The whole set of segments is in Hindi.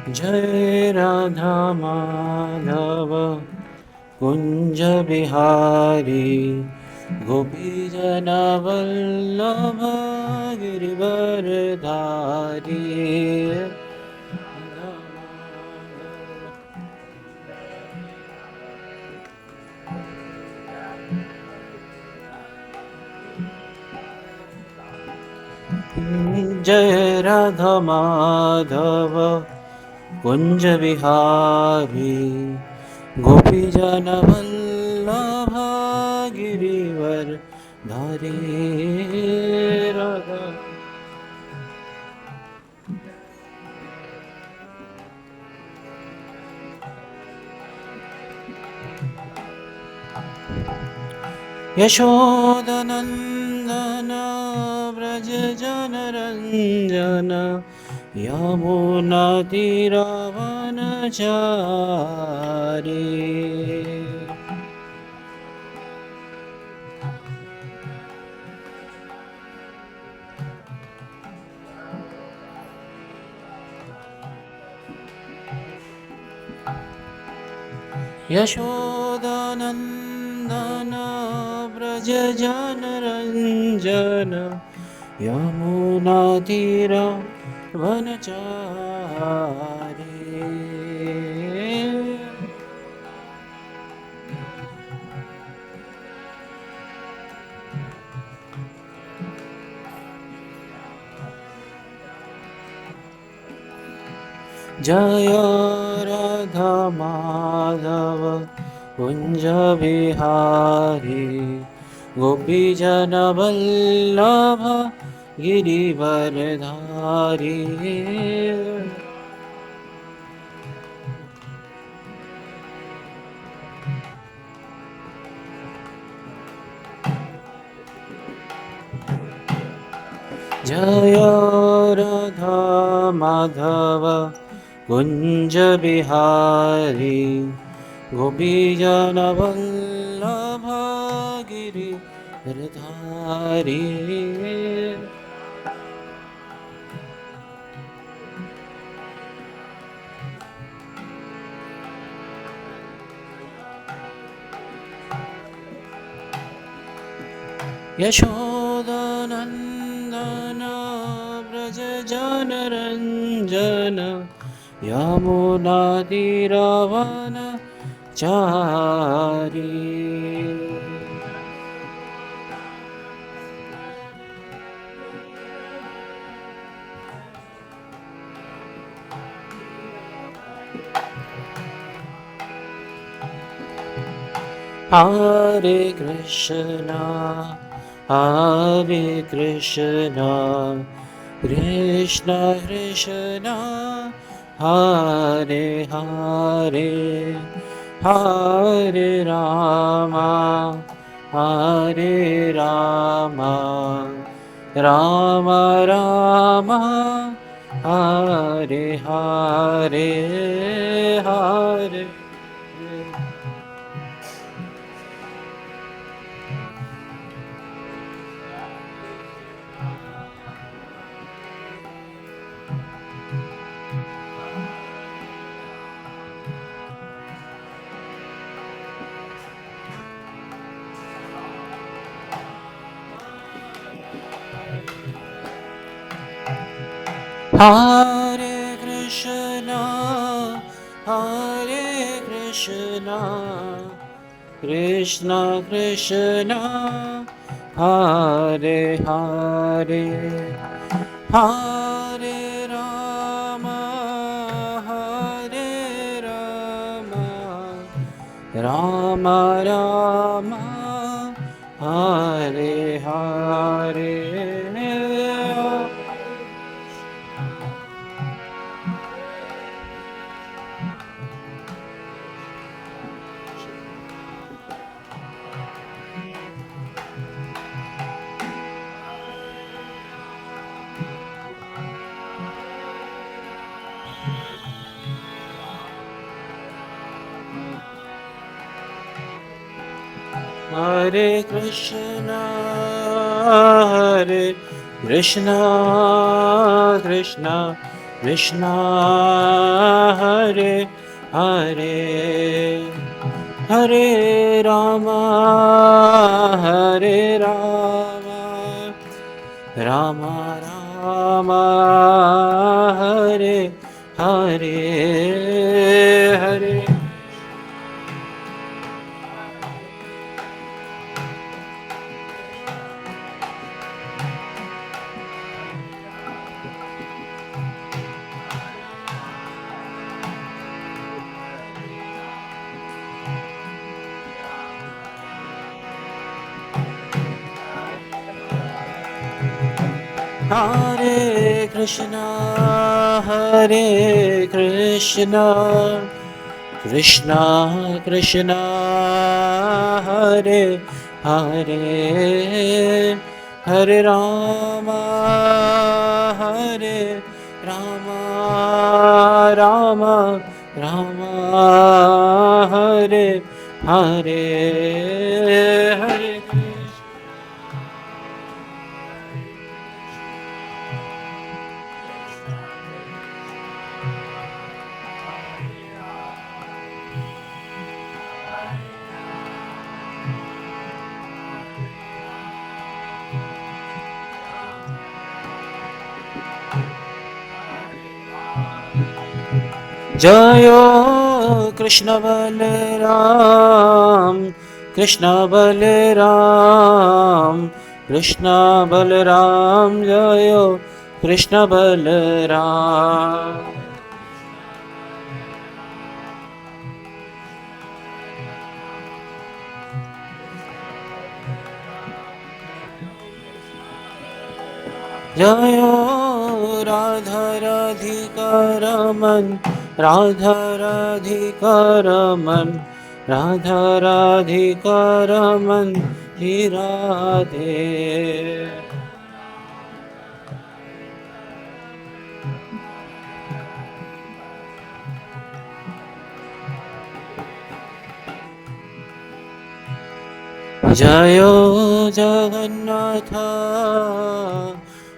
जय राधा माधव कुंज बिहारी गोपी जन वल्लभ गिरिवरधारी। जय राधा माधव कुंज बिहारी गोपी जन वल्लभ गिरिवर धारी। राधा यशोदनंदन व्रज जनरंजन यमुना तीरवनचारी। यशोदानंदन व्रज जनरंजन यमुना तीरा वनचारी। जय राधा माधव कुंज बिहारी गोपी जन वल्लभ गिरिवरधारी। जय राधा माधव कुंज बिहारी गोपी जन वल्लभ गिरिवरधारी। यशोदानंदन व्रज जनरंजन यमुना तीरवनचारी। हरे कृष्णा कृष्ण कृष्ण हरे हरे हरे रामा राम राम हरे हरे हरे। हरे कृष्णा कृष्ण कृष्ण हरे हरे हरे राम राम राम हरे हरे। हरे Krishna Krishna Krishna Hare Hare Hare Rama Hare Rama Rama Rama Hare Hare Hare Hare Krishna Krishna Krishna Hare Hare Hare Rama Rama Rama Hare Hare Hare Jayo Krishna Balaram Krishna Balaram Krishna Balaram Jayo Krishna Balaram Jayo Radha Radhika Raman Radha Radhika Raman Radha Radhika Raman He Radhe Jayo Jagannatha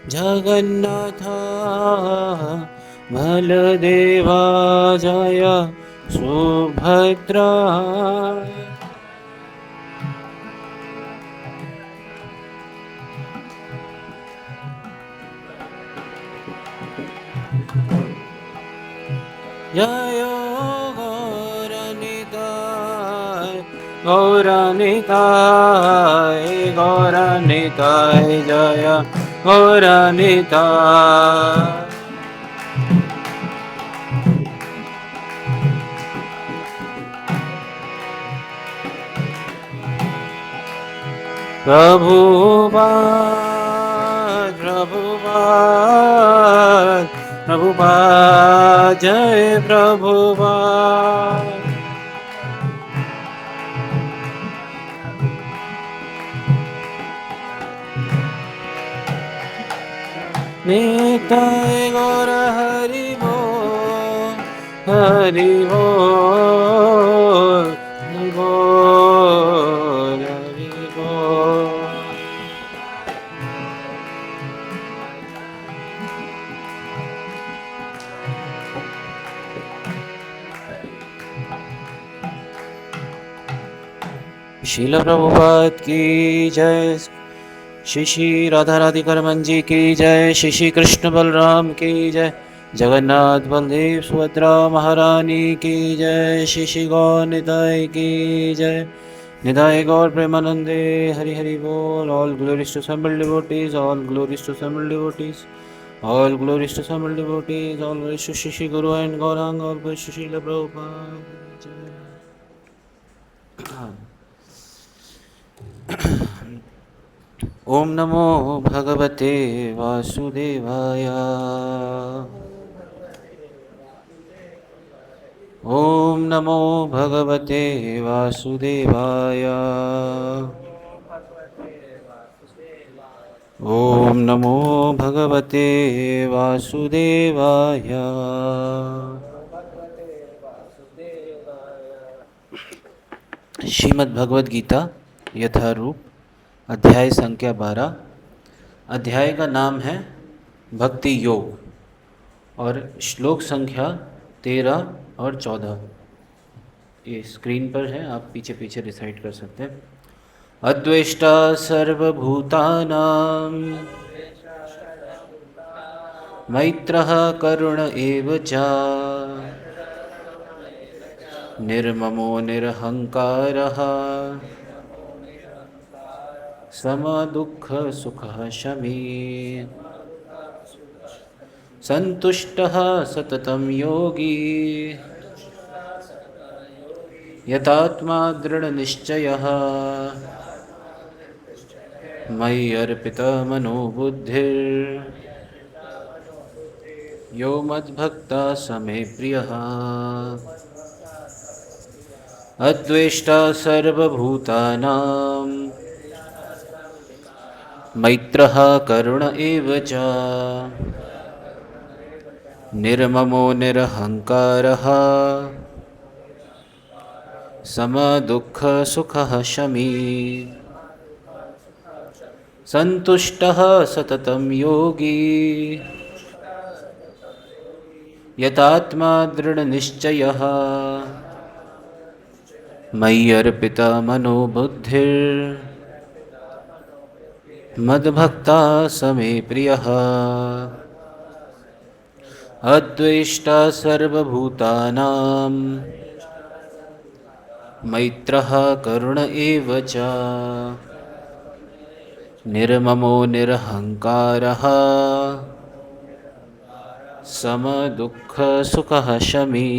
Jagannatha Baladeva Jaya Subhadra Jayo Gauranitai Gauranitai Jaya Gauranitai Prabhupada Prabhupada Prabhupada Jai Prabhupada Nitai Gaura Hari Bol Hari Bol Hari Bol Hari Bol Srila Prabhupada ki jai Shri Shri Radha Radhika Raman ji की जय श्री श्री कृष्ण बलराम की जय जगन्नाथ बलदेव सुभद्रा महारानी की जय श्री श्री गौर निताय की जय निताय गौर प्रेमानंदे हरि हरि बोल all glories to assembled devotees all glories to assembled devotees all glories to assembled devotees all glories to Shri Shri Guru and Gauranga all glories to Srila Prabhupada Om Namo Bhagavate Vasudevaya Om Namo Bhagavate Vasudevaya Om Namo Bhagavate Vasudevaya Srimad Bhagavad Gita यथारूप अध्याय संख्या 12 अध्याय का नाम है भक्ति योग। और श्लोक संख्या 13 और 14 ये स्क्रीन पर है, आप पीछे पीछे रिसाइट कर सकते हैं। अद्वेष्टा सर्वभूतानां मैत्रः करुण एव च निर्ममो निरहङ्कारः समदुःखसुखः शमी सन्तुष्टः सततं योगी यतात्मा दृढनिश्चयः मयि अर्पिता मनोबुद्धिर्यो मद्भक्ता स मे प्रियः। अद्वेष्टा सर्वभूतानां मैत्रः करुण एव च निर्ममो निरहङ्कारः समदुःखसुखः शमी सन्तुष्टः सततं योगी यतात्मा दृढनिश्चयः मयि अर्पिता मनोबुद्धिर्मद्भक्ता स मे प्रियः। अद्वेष्टा सर्वभूतानां मैत्रः करुण एव च निर्ममो निरहङ्कारः समदुःखसुखः शमी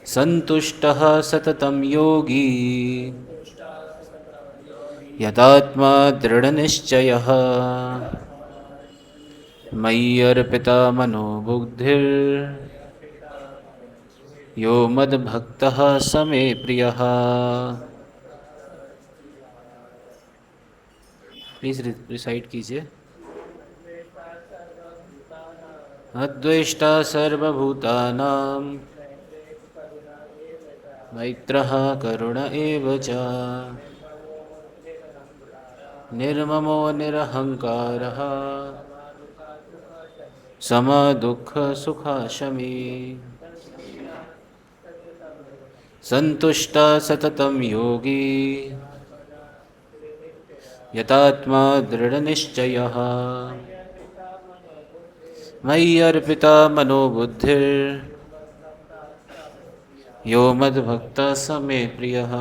सन्तुष्टः सततं योगी यतात्मा दृढनिश्चयः मयि अर्पिता मनोबुद्धिर्यो मद्भक्तः स मे प्रियः। प्लीज़ रिसाइट कीजिए। अद्वेष्टा सर्वभूतानां मैत्रः करुण एव च निर्ममो निरहङ्कारः समदुःखसुखः शमी सन्तुष्टः सततं योगी यतात्मा दृढनिश्चयः मयि अर्पिता मनोबुद्धिर्यो मद्भक्तः स मे प्रियः।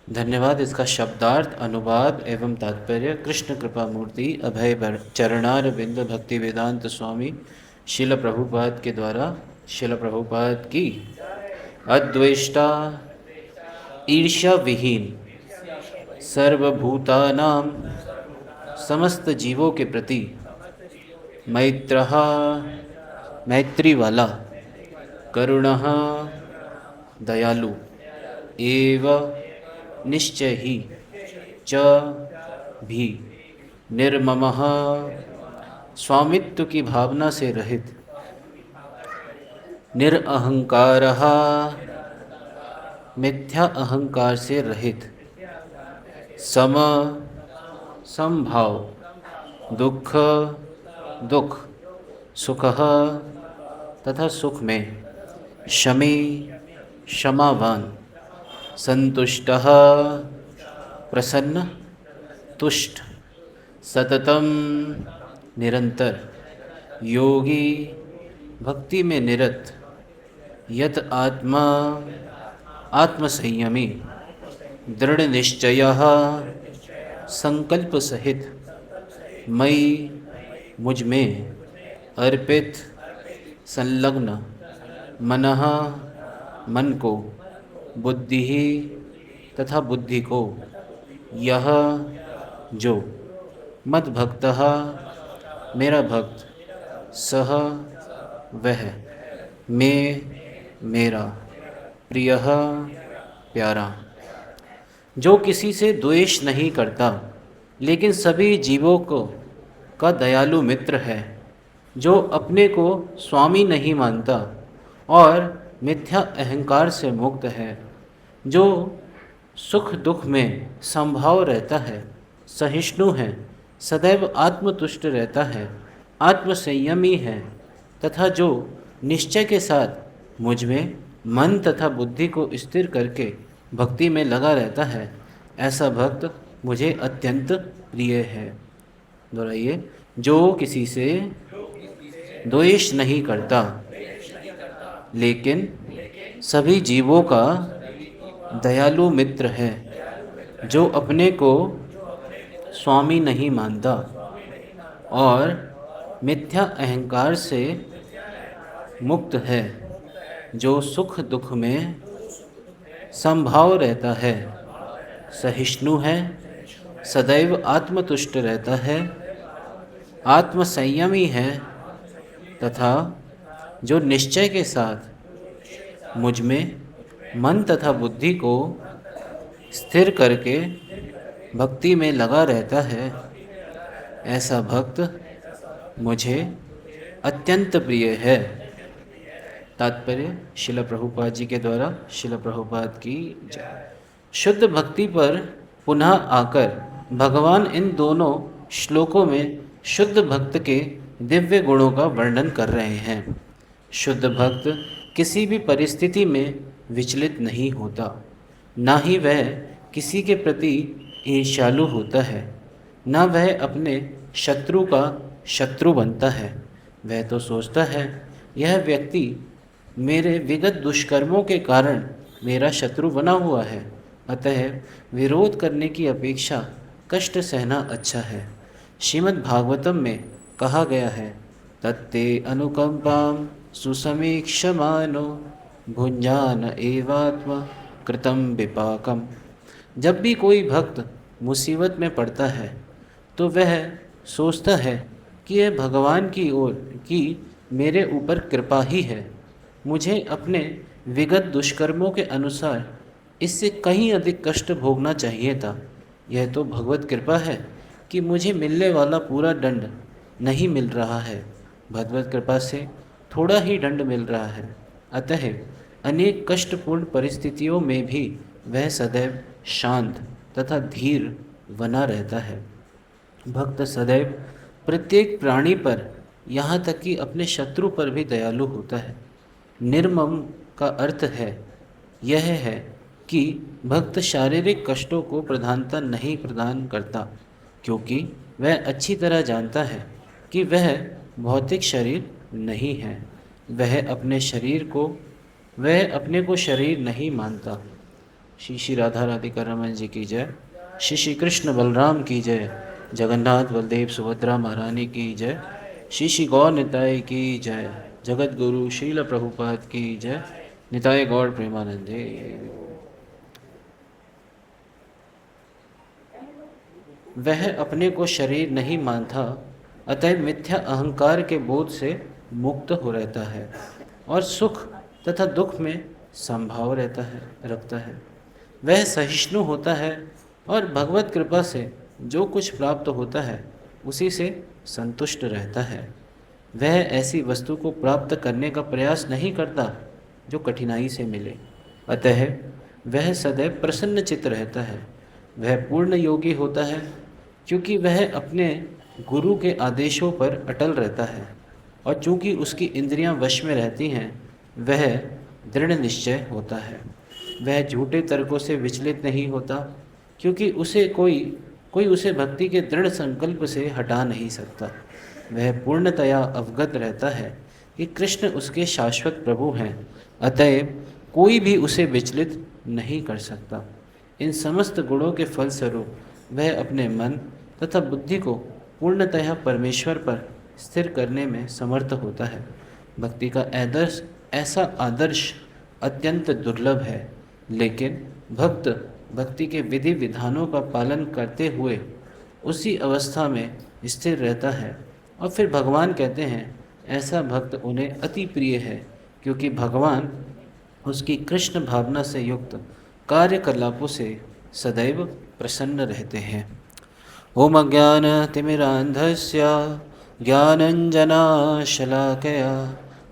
धन्यवाद। इसका शब्दार्थ, अनुवाद एवं तात्पर्य कृष्ण कृपा मूर्ति अभय चरणारविंद भक्ति वेदांत स्वामी शिल प्रभुपाद के द्वारा शिल प्रभुपाद की। अद्वेष्टा ईर्ष्या विहीन, सर्वभूतानां समस्त जीवों के प्रति, मैत्रः मैत्री वाला, करुणः दयालु, एव निश्चय ही, च भी, निर्ममः स्वामित्व की भावना से रहित, निरअहंकारः मिथ्या अहंकार से रहित, समभाव, दुख सुखः तथा सुख में, शमी क्षमावान, संतुष्टः प्रसन्न तुष्ट, सततम निरंतर, योगी भक्ति में निरत, यत आत्मा आत्मसंयमी, दृढ़ निश्चयः संकल्प सहित, मयि मुझ में, अर्पित संलग्न, मनः मन को, बुद्धि तथा बुद्धि को, यह जो, मद भक्तः मेरा भक्त, सह वह, मैं मेरा, प्रियः प्यारा, जो किसी से द्वेष नहीं करता लेकिन सभी जीवों को का दयालु मित्र है, जो अपने को स्वामी नहीं मानता और मिथ्या अहंकार से मुक्त है, जो सुख दुख में संभाव रहता है, सहिष्णु है, सदैव आत्मतुष्ट रहता है, आत्मसंयमी है तथा जो निश्चय के साथ मुझ में मन तथा बुद्धि को स्थिर करके भक्ति में लगा रहता है, ऐसा भक्त मुझे अत्यंत प्रिय है। दोहराइए, जो किसी से द्वेष नहीं करता लेकिन सभी जीवों का दयालु मित्र है, जो अपने को स्वामी नहीं मानता और मिथ्या अहंकार से मुक्त है, जो सुख दुख में समभाव रहता है, सहिष्णु है, सदैव आत्मतुष्ट रहता है, आत्मसंयमी है तथा जो निश्चय के साथ मुझ में मन तथा बुद्धि को स्थिर करके भक्ति में लगा रहता है, ऐसा भक्त मुझे अत्यंत प्रिय है। तात्पर्य शिला प्रभुपाद जी के द्वारा। शिला प्रभुपाद की जय। शुद्ध भक्ति पर पुनः आकर भगवान इन दोनों श्लोकों में शुद्ध भक्त के दिव्य गुणों का वर्णन कर रहे हैं। शुद्ध भक्त किसी भी परिस्थिति में विचलित नहीं होता, ना ही वह किसी के प्रति ईर्ष्यालु होता है, ना वह अपने शत्रु का शत्रु बनता है। वह तो सोचता है यह व्यक्ति मेरे विगत दुष्कर्मों के कारण मेरा शत्रु बना हुआ है, अतः विरोध करने की अपेक्षा कष्ट सहना अच्छा है। श्रीमद् भागवतम में कहा गया है, तत्ते अनुकंपाम सुसमीक्षमानो भुंजान एवात्म कृतम विपाकम। जब भी कोई भक्त मुसीबत में पड़ता है तो वह सोचता है कि यह भगवान की ओर की मेरे ऊपर कृपा ही है, मुझे अपने विगत दुष्कर्मों के अनुसार इससे कहीं अधिक कष्ट भोगना चाहिए था। यह तो भगवत कृपा है कि मुझे मिलने वाला पूरा दंड नहीं मिल रहा है, भगवत कृपा से थोड़ा ही दंड मिल रहा है। अतः अनेक कष्टपूर्ण परिस्थितियों में भी वह सदैव शांत तथा धीर बना रहता है। भक्त सदैव प्रत्येक प्राणी पर, यहाँ तक कि अपने शत्रु पर भी दयालु होता है। निर्मम का अर्थ यह है कि भक्त शारीरिक कष्टों को प्रधानता नहीं प्रदान करता, क्योंकि वह अच्छी तरह जानता है कि वह भौतिक शरीर नहीं है। वह अपने को शरीर नहीं मानता। श्री श्री राधा राधिका रमन जी की जय। श्री श्री कृष्ण बलराम की जय। जगन्नाथ बलदेव सुभद्रा महारानी की जय। श्री श्री गौर निताय की जय। जगत गुरु श्रील प्रभुपाद की जय। निताय गौर प्रेमानंदे। वह अपने को शरीर नहीं मानता, अतः मिथ्या अहंकार के बोध से मुक्त हो रहता है और सुख तथा दुख में संभाव रखता है। वह सहिष्णु होता है और भगवत कृपा से जो कुछ प्राप्त होता है उसी से संतुष्ट रहता है। वह ऐसी वस्तु को प्राप्त करने का प्रयास नहीं करता जो कठिनाई से मिले, अतः वह सदैव प्रसन्न चित्त रहता है। वह पूर्ण योगी होता है क्योंकि वह अपने गुरु के आदेशों पर अटल रहता है और चूँकि उसकी इंद्रियां वश में रहती हैं, वह दृढ़ निश्चय होता है। वह झूठे तर्कों से विचलित नहीं होता क्योंकि कोई उसे भक्ति के दृढ़ संकल्प से हटा नहीं सकता। वह पूर्णतया अवगत रहता है कि कृष्ण उसके शाश्वत प्रभु हैं, अतएव कोई भी उसे विचलित नहीं कर सकता। इन समस्त गुणों के फलस्वरूप वह अपने मन तथा बुद्धि को पूर्णतः परमेश्वर पर स्थिर करने में समर्थ होता है। भक्ति का ऐसा आदर्श अत्यंत दुर्लभ है, लेकिन भक्त भक्ति के विधि विधानों का पालन करते हुए उसी अवस्था में स्थिर रहता है और फिर भगवान कहते हैं ऐसा भक्त उन्हें अति प्रिय है, क्योंकि भगवान उसकी कृष्ण भावना से युक्त कार्यकलापों से सदैव प्रसन्न रहते हैं। ओम अज्ञानतिमिरान्धस्य ज्ञानञ्जनशलाकया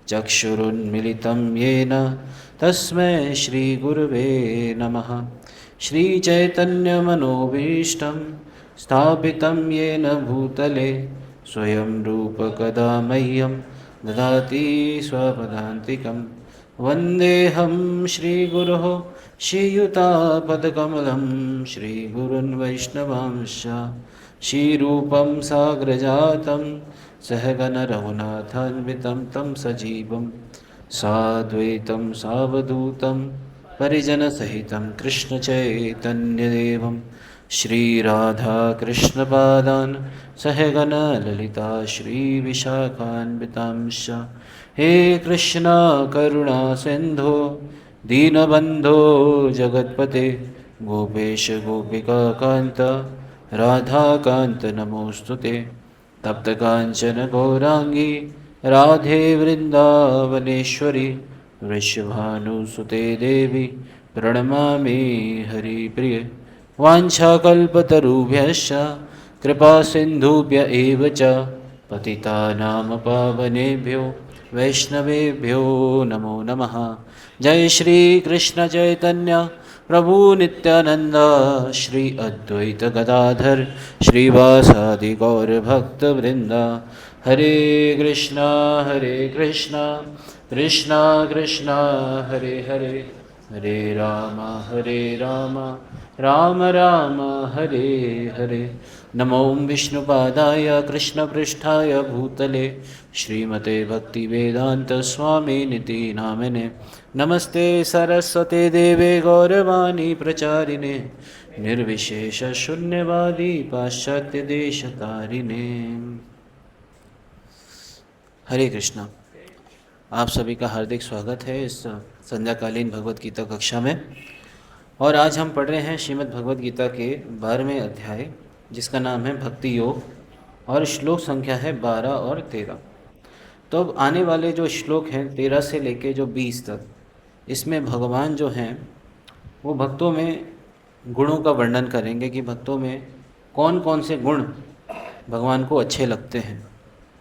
चक्षुरुन्मिलितं येन तस्मै श्रीगुरुवे नमः। श्रीचैतन्यमनोभीष्टं स्थापितं येन भूतले स्वयं रूप कदा मह्यं ददाति स्वपदान्तिकं वन्देऽहं श्रीगुरोः श्रीयुतापदकमलं श्रीगुरुन् वैष्णवांश्च श्रीरूपं साग्रजातं सहगण रघुनाथान्वितं तं सजीवं साद्वैतं सावधूतं परिजनसहितं कृष्णचैतन्यदेवं श्रीराधाकृष्णपादान् सहगण ललिता श्रीविशाखान्वितांश्च हे कृष्णा करुणा सिन्धो दीनबन्धो जगत्पते गोपेश गोपिकान्त राधाकान्त नमोऽस्तुते तप्तकाञ्चन गौराङ्गी राधे वृन्दावनेश्वरी वृषभानुसुते देवी प्रणमामि हरिप्रिये वाञ्छाकल्पतरुभ्यश्च कृपासिन्धुभ्य एव च पतितानां पावनेभ्यो वैष्णवेभ्यो नमो नमः। जय श्री कृष्ण चैतन्य प्रभु नित्यानंद श्री अद्वैत गदाधर श्रीवासादि गौर भक्त वृंदा हरे कृष्णा कृष्णा कृष्णा हरे हरे हरे राम राम राम हरे हरे। नमो विष्णुपादाय कृष्णपृष्ठाय भूतले श्रीमते भक्तिवेदांत स्वामिनिति नामिने नमस्ते सरस्वते देवे गौरवाणी प्रचारिणे निर्विशेष शून्यवादी पाश्चात्य देशतारिणे। हरे कृष्णा। आप सभी का हार्दिक स्वागत है इस संध्याकालीन भगवत गीता कक्षा में। और आज हम पढ़ रहे हैं श्रीमद् भगवत गीता के 12वें अध्याय जिसका नाम है भक्ति योग और श्लोक संख्या है 12 और 13। तो अब आने वाले जो श्लोक हैं 13 से लेके जो 20 तक, इसमें भगवान जो हैं वो भक्तों में गुणों का वर्णन करेंगे कि भक्तों में कौन कौन से गुण भगवान को अच्छे लगते हैं।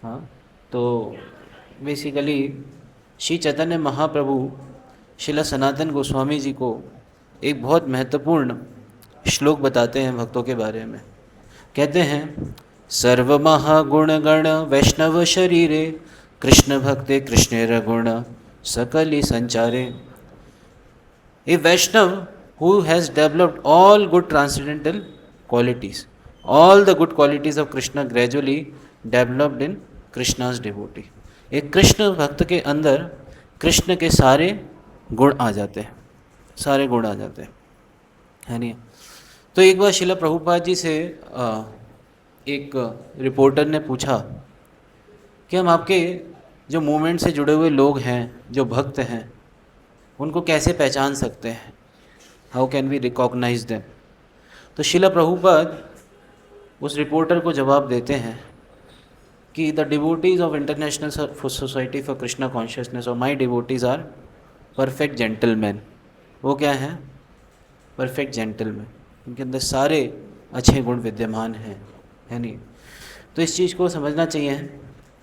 हाँ, तो बेसिकली श्री चैतन्य महाप्रभु श्रील सनातन गोस्वामी जी को एक बहुत महत्वपूर्ण श्लोक बताते हैं भक्तों के बारे में। कहते हैं सर्व महागुण गण वैष्णव शरीरे कृष्ण भक्ते कृष्णेर गुण सकली संचारे। A Vaishnava who has developed all good transcendental qualities, all the good qualities of Krishna gradually developed in Krishna's devotee. एक कृष्ण भक्त के अंदर कृष्ण के सारे गुण आ जाते हैं, सारे गुण आ जाते हैं, है नहीं। तो एक बार श्रील प्रभुपाद जी से एक रिपोर्टर ने पूछा कि हम आपके जो मूवमेंट से जुड़े हुए लोग हैं, जो भक्त हैं, उनको कैसे पहचान सकते हैं, how can we recognise them. तो श्रील प्रभुपाद उस रिपोर्टर को जवाब देते हैं कि the devotees of international society for Krishna consciousness और माई डिवोटीज आर परफेक्ट जेंटलमैन। वो क्या हैं? Perfect gentleman. उनके अंदर सारे अच्छे गुण विद्यमान हैं, है नहीं। तो इस चीज़ को समझना चाहिए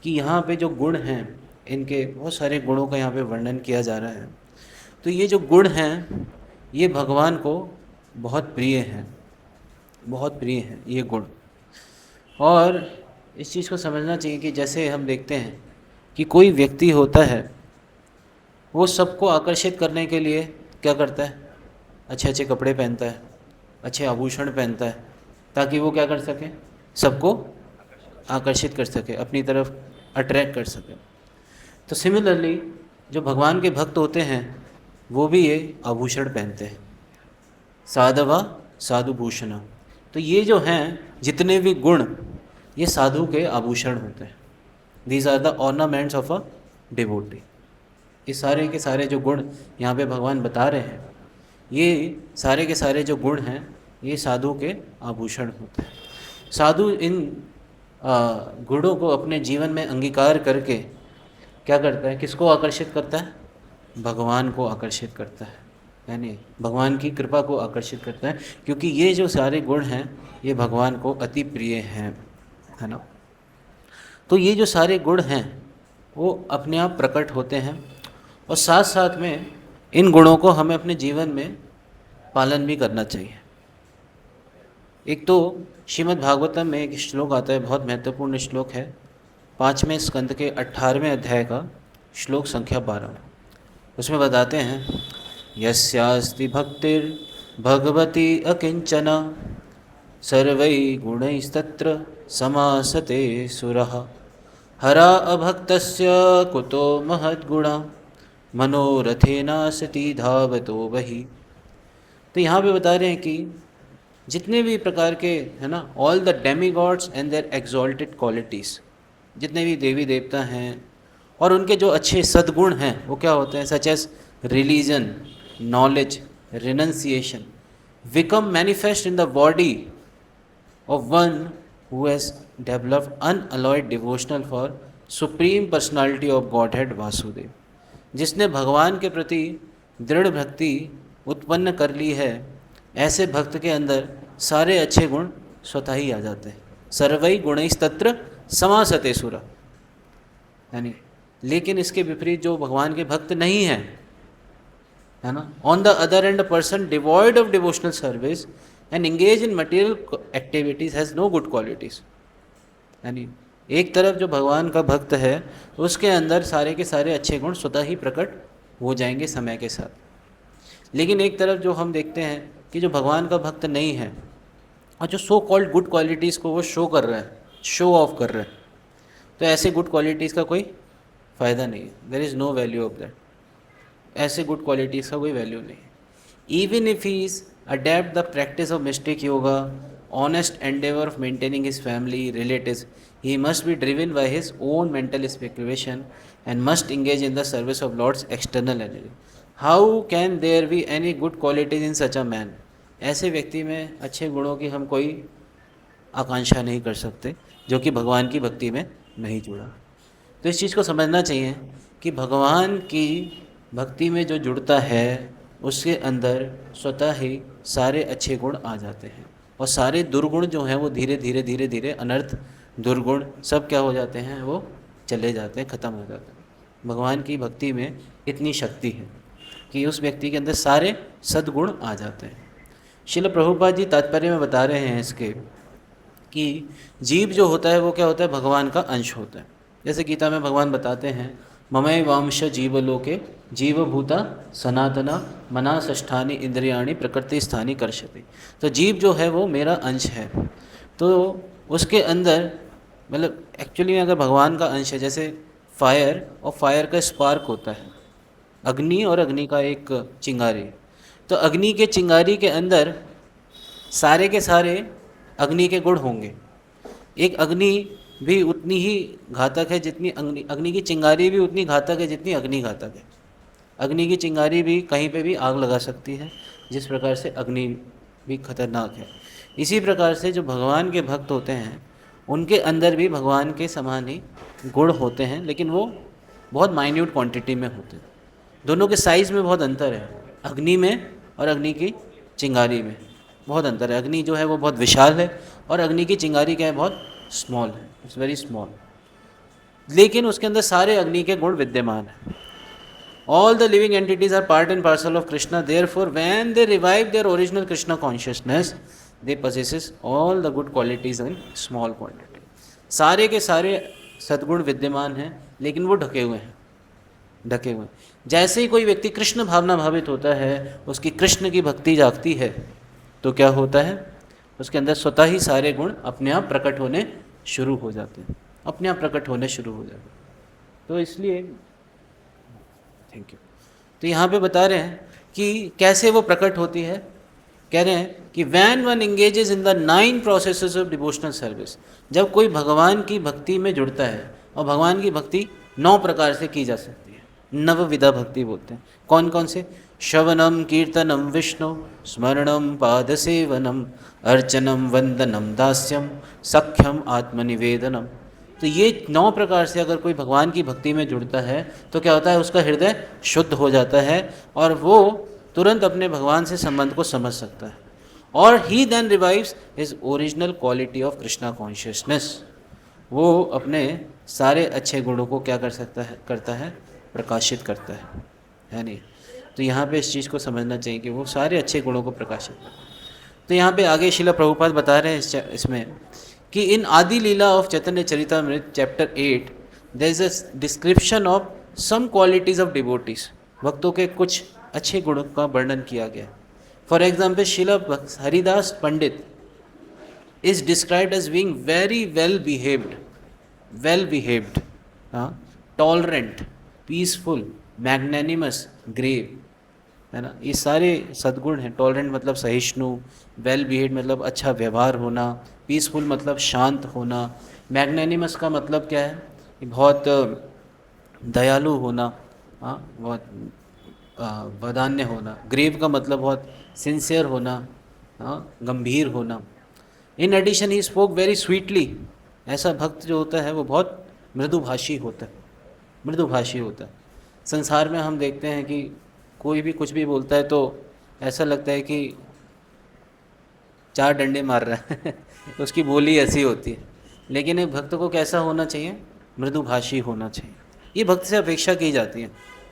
कि यहाँ पे जो गुण हैं, इनके बहुत सारे गुणों का यहाँ पे वर्णन किया जा रहा है। तो ये जो गुण हैं ये भगवान को बहुत प्रिय हैं, बहुत प्रिय हैं ये गुण। और इस चीज़ को समझना चाहिए कि जैसे हम देखते हैं कि कोई व्यक्ति होता है, वो सबको आकर्षित करने के लिए क्या करता है? अच्छे अच्छे कपड़े पहनता है, अच्छे आभूषण पहनता है, ताकि वो क्या कर सके? सबको आकर्षित कर सके, अपनी तरफ अट्रैक्ट कर सके। तो सिमिलरली जो भगवान के भक्त होते हैं वो भी ये आभूषण पहनते हैं, साधवा साधु भूषण। तो ये जो हैं जितने भी गुण, ये साधु के आभूषण होते हैं। These are the ornaments of a devotee. ये सारे के सारे जो गुण यहाँ पे भगवान बता रहे हैं, ये सारे के सारे जो गुण हैं ये साधु के आभूषण होते हैं। साधु इन गुणों को अपने जीवन में अंगीकार करके क्या करता है? किसको आकर्षित करता है? भगवान को आकर्षित करता है, यानी भगवान की कृपा को आकर्षित करता है, क्योंकि ये जो सारे गुण हैं ये भगवान को अति प्रिय हैं, है ना। तो ये जो सारे गुण हैं वो अपने आप प्रकट होते हैं और साथ साथ में इन गुणों को हमें अपने जीवन में पालन भी करना चाहिए। एक तो श्रीमद् भागवतम में एक श्लोक आता है, बहुत महत्वपूर्ण श्लोक है, 5वें स्कंद के 18वें अध्याय का श्लोक संख्या 12। उसमें बताते हैं, यस्यास्ति भक्तिर् भगवती अकिंचना सर्वै गुणैस्तत्र समासते सुरः हरा अभक्तस्य कुतो महद्गुणा मनोरथेनासति धावतो वही। तो यहाँ पे बता रहे हैं कि जितने भी प्रकार के, है ना, all the demi gods and their exalted qualities, जितने भी देवी देवता हैं और उनके जो अच्छे सद्गुण हैं वो क्या होते हैं, such as religion, knowledge, renunciation, become manifest in the body of one who has developed unalloyed devotional for supreme personality of Godhead Vasudev, जिसने भगवान के प्रति दृढ़ भक्ति उत्पन्न कर ली है, ऐसे भक्त के अंदर सारे अच्छे गुण स्वतः ही आ जाते हैं। सर्वै गुणैस्तत्र समासते सुरा, यानी लेकिन इसके विपरीत जो भगवान के भक्त नहीं हैं, है ना, on the other and person devoid of devotional service and engage in material activities has no good qualities। यानी एक तरफ जो भगवान का भक्त है उसके अंदर सारे के सारे अच्छे गुण स्वतः ही प्रकट हो जाएंगे समय के साथ, लेकिन एक तरफ जो हम देखते हैं कि जो भगवान का भक्त नहीं है और जो सो कॉल्ड गुड क्वालिटीज़ को वो शो कर रहा है, शो ऑफ कर रहा है, तो ऐसे गुड क्वालिटीज़ का कोई फ़ायदा नहीं है। There is no value of that. ऐसे गुड क्वालिटीज़ का कोई वैल्यू नहीं है। Even if he is adapt the practice of mystic yoga, honest endeavor of maintaining his family, relatives, he must be driven by his own mental speculation and must engage in the service of Lord's external energy. How can there be any good qualities in such a man? ऐसे व्यक्ति में अच्छे गुणों की हम कोई आकांक्षा नहीं कर सकते जो कि भगवान की भक्ति में नहीं जुड़ा। तो इस चीज़ को समझना चाहिए कि भगवान की भक्ति में जो जुड़ता है उसके अंदर स्वतः ही सारे अच्छे गुण आ जाते हैं और सारे दुर्गुण जो हैं वो धीरे धीरे धीरे धीरे अनर्थ, दुर्गुण सब क्या हो जाते हैं, वो चले जाते हैं, ख़त्म हो जाते हैं। भगवान की भक्ति में इतनी शक्ति है कि उस व्यक्ति के अंदर सारे सद्गुण आ जाते हैं। श्रील प्रभुपाद जी तात्पर्य में बता रहे हैं इसके कि जीव जो होता है वो क्या होता है, भगवान का अंश होता है। जैसे गीता में भगवान बताते हैं, ममय वांश जीवलोके जीवभूता सनातना मना षष्ठानि इंद्रियाणि प्रकृति स्थानी कर्षति। तो जीव जो है वो मेरा अंश है, तो उसके अंदर मतलब एक्चुअली में अगर भगवान का अंश है, जैसे फायर और फायर का स्पार्क होता है, अग्नि और अग्नि का एक चिंगारी, तो अग्नि के चिंगारी के अंदर सारे के सारे अग्नि के गुण होंगे। एक अग्नि भी उतनी ही घातक है जितनी अग्नि की चिंगारी भी उतनी घातक है जितनी अग्नि घातक है। अग्नि की चिंगारी भी कहीं पे भी आग लगा सकती है, जिस प्रकार से अग्नि भी खतरनाक है। इसी प्रकार से जो भगवान के भक्त होते हैं उनके अंदर भी भगवान के समान ही गुण होते हैं, लेकिन वो बहुत माइन्यूट क्वांटिटी में होते हैं। दोनों के साइज़ में बहुत अंतर है, अग्नि में और अग्नि की चिंगारी में बहुत अंतर है। अग्नि जो है वो बहुत विशाल है और अग्नि की चिंगारी क्या है, बहुत स्मॉल है, इट्स वेरी स्मॉल, लेकिन उसके अंदर सारे अग्नि के गुण विद्यमान हैं। All the living entities are part and parcel of Krishna. Therefore, when they revive their original Krishna consciousness, they possesses all the good qualities in small quantity. सारे के सारे सद्गुण विद्यमान हैं, लेकिन वो ढके हुए हैं, ढके हुए हैं। जैसे ही कोई व्यक्ति कृष्ण भावना भावित होता है, उसकी कृष्ण की भक्ति जागती है, तो क्या होता है, उसके अंदर स्वतः ही सारे गुण अपने आप प्रकट होने शुरू हो जाते हैं, अपने आप प्रकट होने शुरू हो जाते हैं। तो इसलिए थैंक यू। तो यहाँ पे बता रहे हैं कि कैसे वो प्रकट होती है। कह रहे हैं कि van one engages in the 9 processes of devotional service, जब कोई भगवान की भक्ति में जुड़ता है, और भगवान की भक्ति 9 प्रकार से की जा सकती है, नवविधा भक्ति बोलते हैं। कौन कौन से? श्रवणम कीर्तनम विष्णु स्मरणम पादसेवनम अर्चनम वंदनम दास्यम सख्यम आत्मनिवेदनम। तो ये 9 प्रकार से अगर कोई भगवान की भक्ति में जुड़ता है तो क्या होता है, उसका हृदय शुद्ध हो जाता है और वो तुरंत अपने भगवान से संबंध को समझ सकता है। और he then revives his original quality of Krishna consciousness. वो अपने सारे अच्छे गुणों को क्या कर सकता है, करता है, प्रकाशित करता है नहीं। तो यहाँ पे इस चीज़ को समझना चाहिए कि वो सारे अच्छे गुणों को प्रकाशित करता है। तो यहाँ पे आगे शिला प्रभुपाद बता रहे हैं इसमें कि in Adi Lila of Chaitanya Charitamrita chapter 8 there is a description of some qualities of devotees, भक्तों के कुछ अच्छे गुणों का वर्णन किया गया। For example Shila Haridas Pandit is described as being very well behaved, tolerant, peaceful, magnanimous, grave, है ना। ये सारे सद्गुण हैं। टॉलरेंट मतलब सहिष्णु, वेल बिहेव्ड मतलब अच्छा व्यवहार होना, पीसफुल मतलब शांत होना, मैग्नेनिमस का मतलब क्या है, बहुत दयालु होना, बहुत वदान्य होना, ग्रेव का मतलब बहुत सिंसियर होना, गंभीर होना। In addition he spoke very sweetly, ऐसा भक्त जो होता है वो बहुत मृदुभाषी होता है, मृदुभाषी होता है। संसार में हम देखते हैं कि कोई भी कुछ भी बोलता है तो ऐसा लगता है कि 4 डंडे मार रहा है उसकी बोली ऐसी होती है। लेकिन एक भक्त को कैसा होना चाहिए, मृदुभाषी होना चाहिए। ये भक्त से अपेक्षा की जाती है।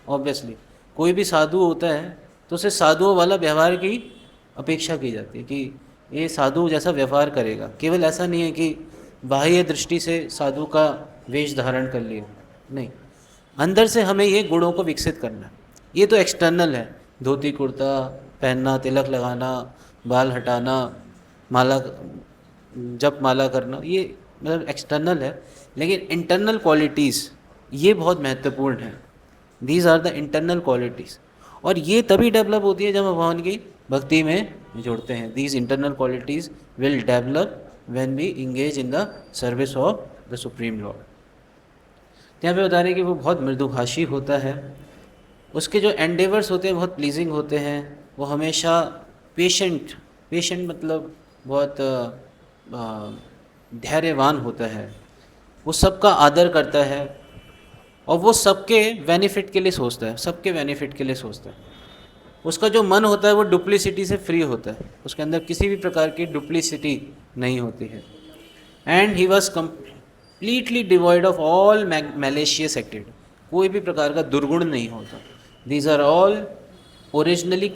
ऑब्वियसली कोई भी साधु होता है तो उसे साधुओं वाला व्यवहार की अपेक्षा की जाती है कि ये साधु जैसा व्यवहार करेगा। केवल ऐसा नहीं है कि बाह्य दृष्टि से साधु का वेश धारण कर लिया, नहीं, अंदर से हमें ये गुणों को विकसित करना है। ये तो एक्सटर्नल है, धोती कुर्ता पहनना, तिलक लगाना, बाल हटाना, माला जप माला करना, ये मतलब एक्सटर्नल है। लेकिन इंटरनल क्वालिटीज़ ये बहुत महत्वपूर्ण है। These are the internal qualities, और ये तभी डेवलप होती है जब हम भगवान की भक्ति में जुड़ते हैं। These internal qualities will develop when we engage in the service of the supreme lord. यहाँ पे बता रहे हैं कि वो बहुत मृदुभाषी होता है, उसके जो एंडेवर्स होते हैं बहुत प्लीजिंग होते हैं, वो हमेशा पेशेंट मतलब बहुत धैर्यवान होता है, वो सबका आदर करता है और वो सबके बेनिफिट के लिए सोचता है, सबके बेनिफिट के लिए सोचता है। उसका जो मन होता है वो डुप्लिसिटी से फ्री होता है, उसके अंदर किसी भी प्रकार की डुप्लिसिटी नहीं होती है। And he was completely devoid of all malicious activity, कोई भी प्रकार का दुर्गुण नहीं होता। These are all originally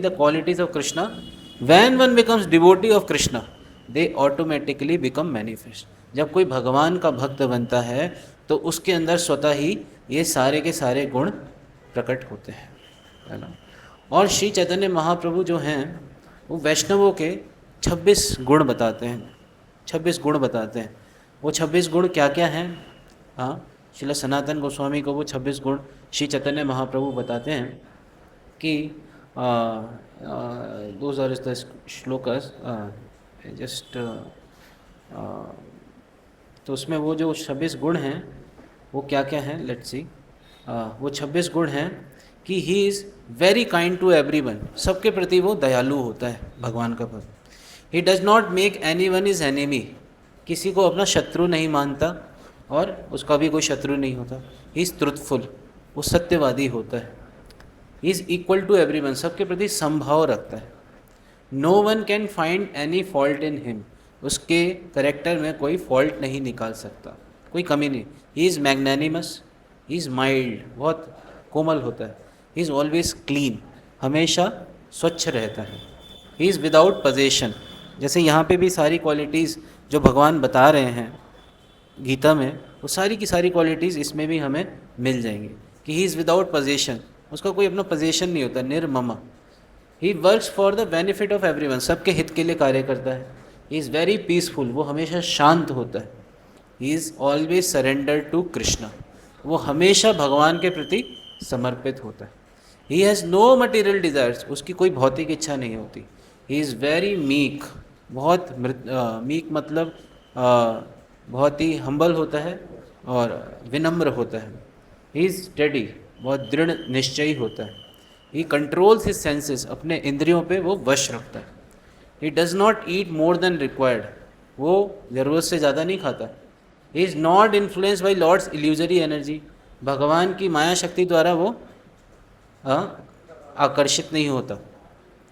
the qualities of Krishna. When one becomes devotee of Krishna they automatically become manifest. जब कोई भगवान का भक्त बनता है तो उसके अंदर स्वतः ही ये सारे के सारे गुण प्रकट होते हैं, है ना। और श्री चैतन्य महाप्रभु जो हैं वो वैष्णवों के 26 गुण बताते हैं, 26 गुण बताते हैं। वो 26 गुण क्या क्या हैं? हाँ, श्रील सनातन गोस्वामी को वो 26 गुण श्री चैतन्य महाप्रभु बताते हैं कि those are the shlokas just, तो उसमें वो जो 26 गुण हैं वो क्या क्या हैं, लेट्स सी। वो 26 गुण हैं कि he is very kind to everyone, सबके प्रति वो दयालु होता है भगवान का भक्त। He does not make anyone is enemy, किसी को अपना शत्रु नहीं मानता और उसका भी कोई शत्रु नहीं होता। ही इज़ ट्रुथफुल, वो सत्यवादी होता है। He is equal to everyone, सबके प्रति समभाव रखता है। No one can find any fault in him, उसके करेक्टर में कोई फॉल्ट नहीं निकाल सकता, कोई कमी नहीं। He is magnanimous, he is mild, बहुत कोमल होता है। ही इज़ ऑलवेज क्लीन, हमेशा स्वच्छ रहता है। ही इज़ विदाउट पजेशन, जैसे यहाँ पे भी सारी क्वालिटीज़ जो भगवान बता रहे हैं गीता में, वो सारी की सारी क्वालिटीज़ इसमें भी हमें मिल जाएंगी कि ही इज़ विदाउट पजेशन, उसका कोई अपना पजेशन नहीं होता, निर्ममा। He works for the benefit of everyone, सबके हित के लिए कार्य करता है। ही इज़ वेरी पीसफुल, वो हमेशा शांत होता है। He is always surrender to Krishna, वो हमेशा भगवान के प्रति समर्पित होता है। He has no material desires, उसकी कोई भौतिक इच्छा नहीं होती। ही इज़ वेरी मीक, बहुत मीक मतलब बहुत ही हम्बल होता है और विनम्र होता है। ही इज़ स्टेडी, बहुत दृढ़ निश्चयी होता है। ही कंट्रोल्स हिज सेंसेस, अपने इंद्रियों पे वो वश रखता है। He does not eat more than required, वो ज़रूरत से ज़्यादा नहीं खाता। He is not influence by lord's illusory energy, भगवान की माया शक्ति द्वारा वो आकर्षित नहीं होता।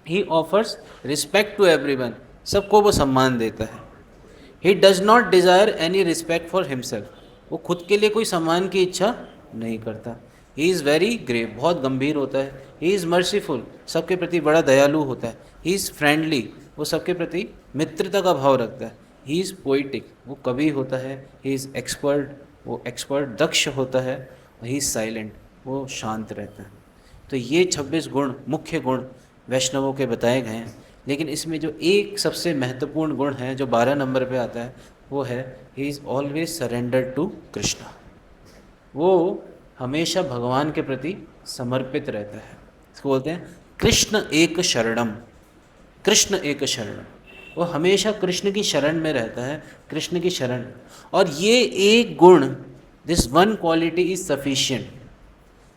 He offers respect to everyone, सबको वो सम्मान देता है। He does not desire any respect for himself, वो खुद के लिए कोई सम्मान की इच्छा नहीं करता। ही इज़ वेरी ग्रेव, बहुत गंभीर होता है। ही इज़ मर्सीफुल, सबके प्रति बड़ा दयालु होता है। ही इज़ फ्रेंडली, वो सबके प्रति मित्रता का भाव रखता है। ही इज़ पोइटिक, वो कवि होता है। ही इज़ एक्सपर्ट, वो एक्सपर्ट दक्ष होता है। ही इज़ साइलेंट, वो शांत रहता है। तो ये 26 गुण, मुख्य गुण वैष्णवों के बताए गए हैं। लेकिन इसमें जो एक सबसे महत्वपूर्ण गुण है जो 12 नंबर पे आता है, वो है he is always surrender to Krishna. वो हमेशा भगवान के प्रति समर्पित रहता है। इसको बोलते हैं कृष्ण एक शरणम। कृष्ण एक शरणम, वो हमेशा कृष्ण की शरण में रहता है, कृष्ण की शरण। और ये एक गुण, this one quality is sufficient,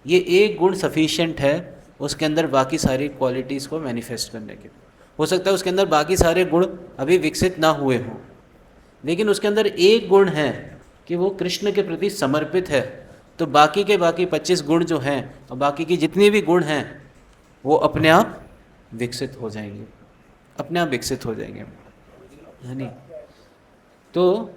ये एक गुण सफिशिएंट है उसके अंदर बाकी सारी क्वालिटीज़ को मैनिफेस्ट करने के। हो सकता है उसके अंदर बाकी सारे गुण अभी विकसित ना हुए हों, लेकिन उसके अंदर एक गुण है कि वो कृष्ण के प्रति समर्पित है। तो बाकी के बाकी 25 गुण जो हैं और बाकी की जितनी भी गुण हैं वो अपने आप विकसित हो जाएंगे, अपने आप विकसित हो जाएंगे, है नहीं। तो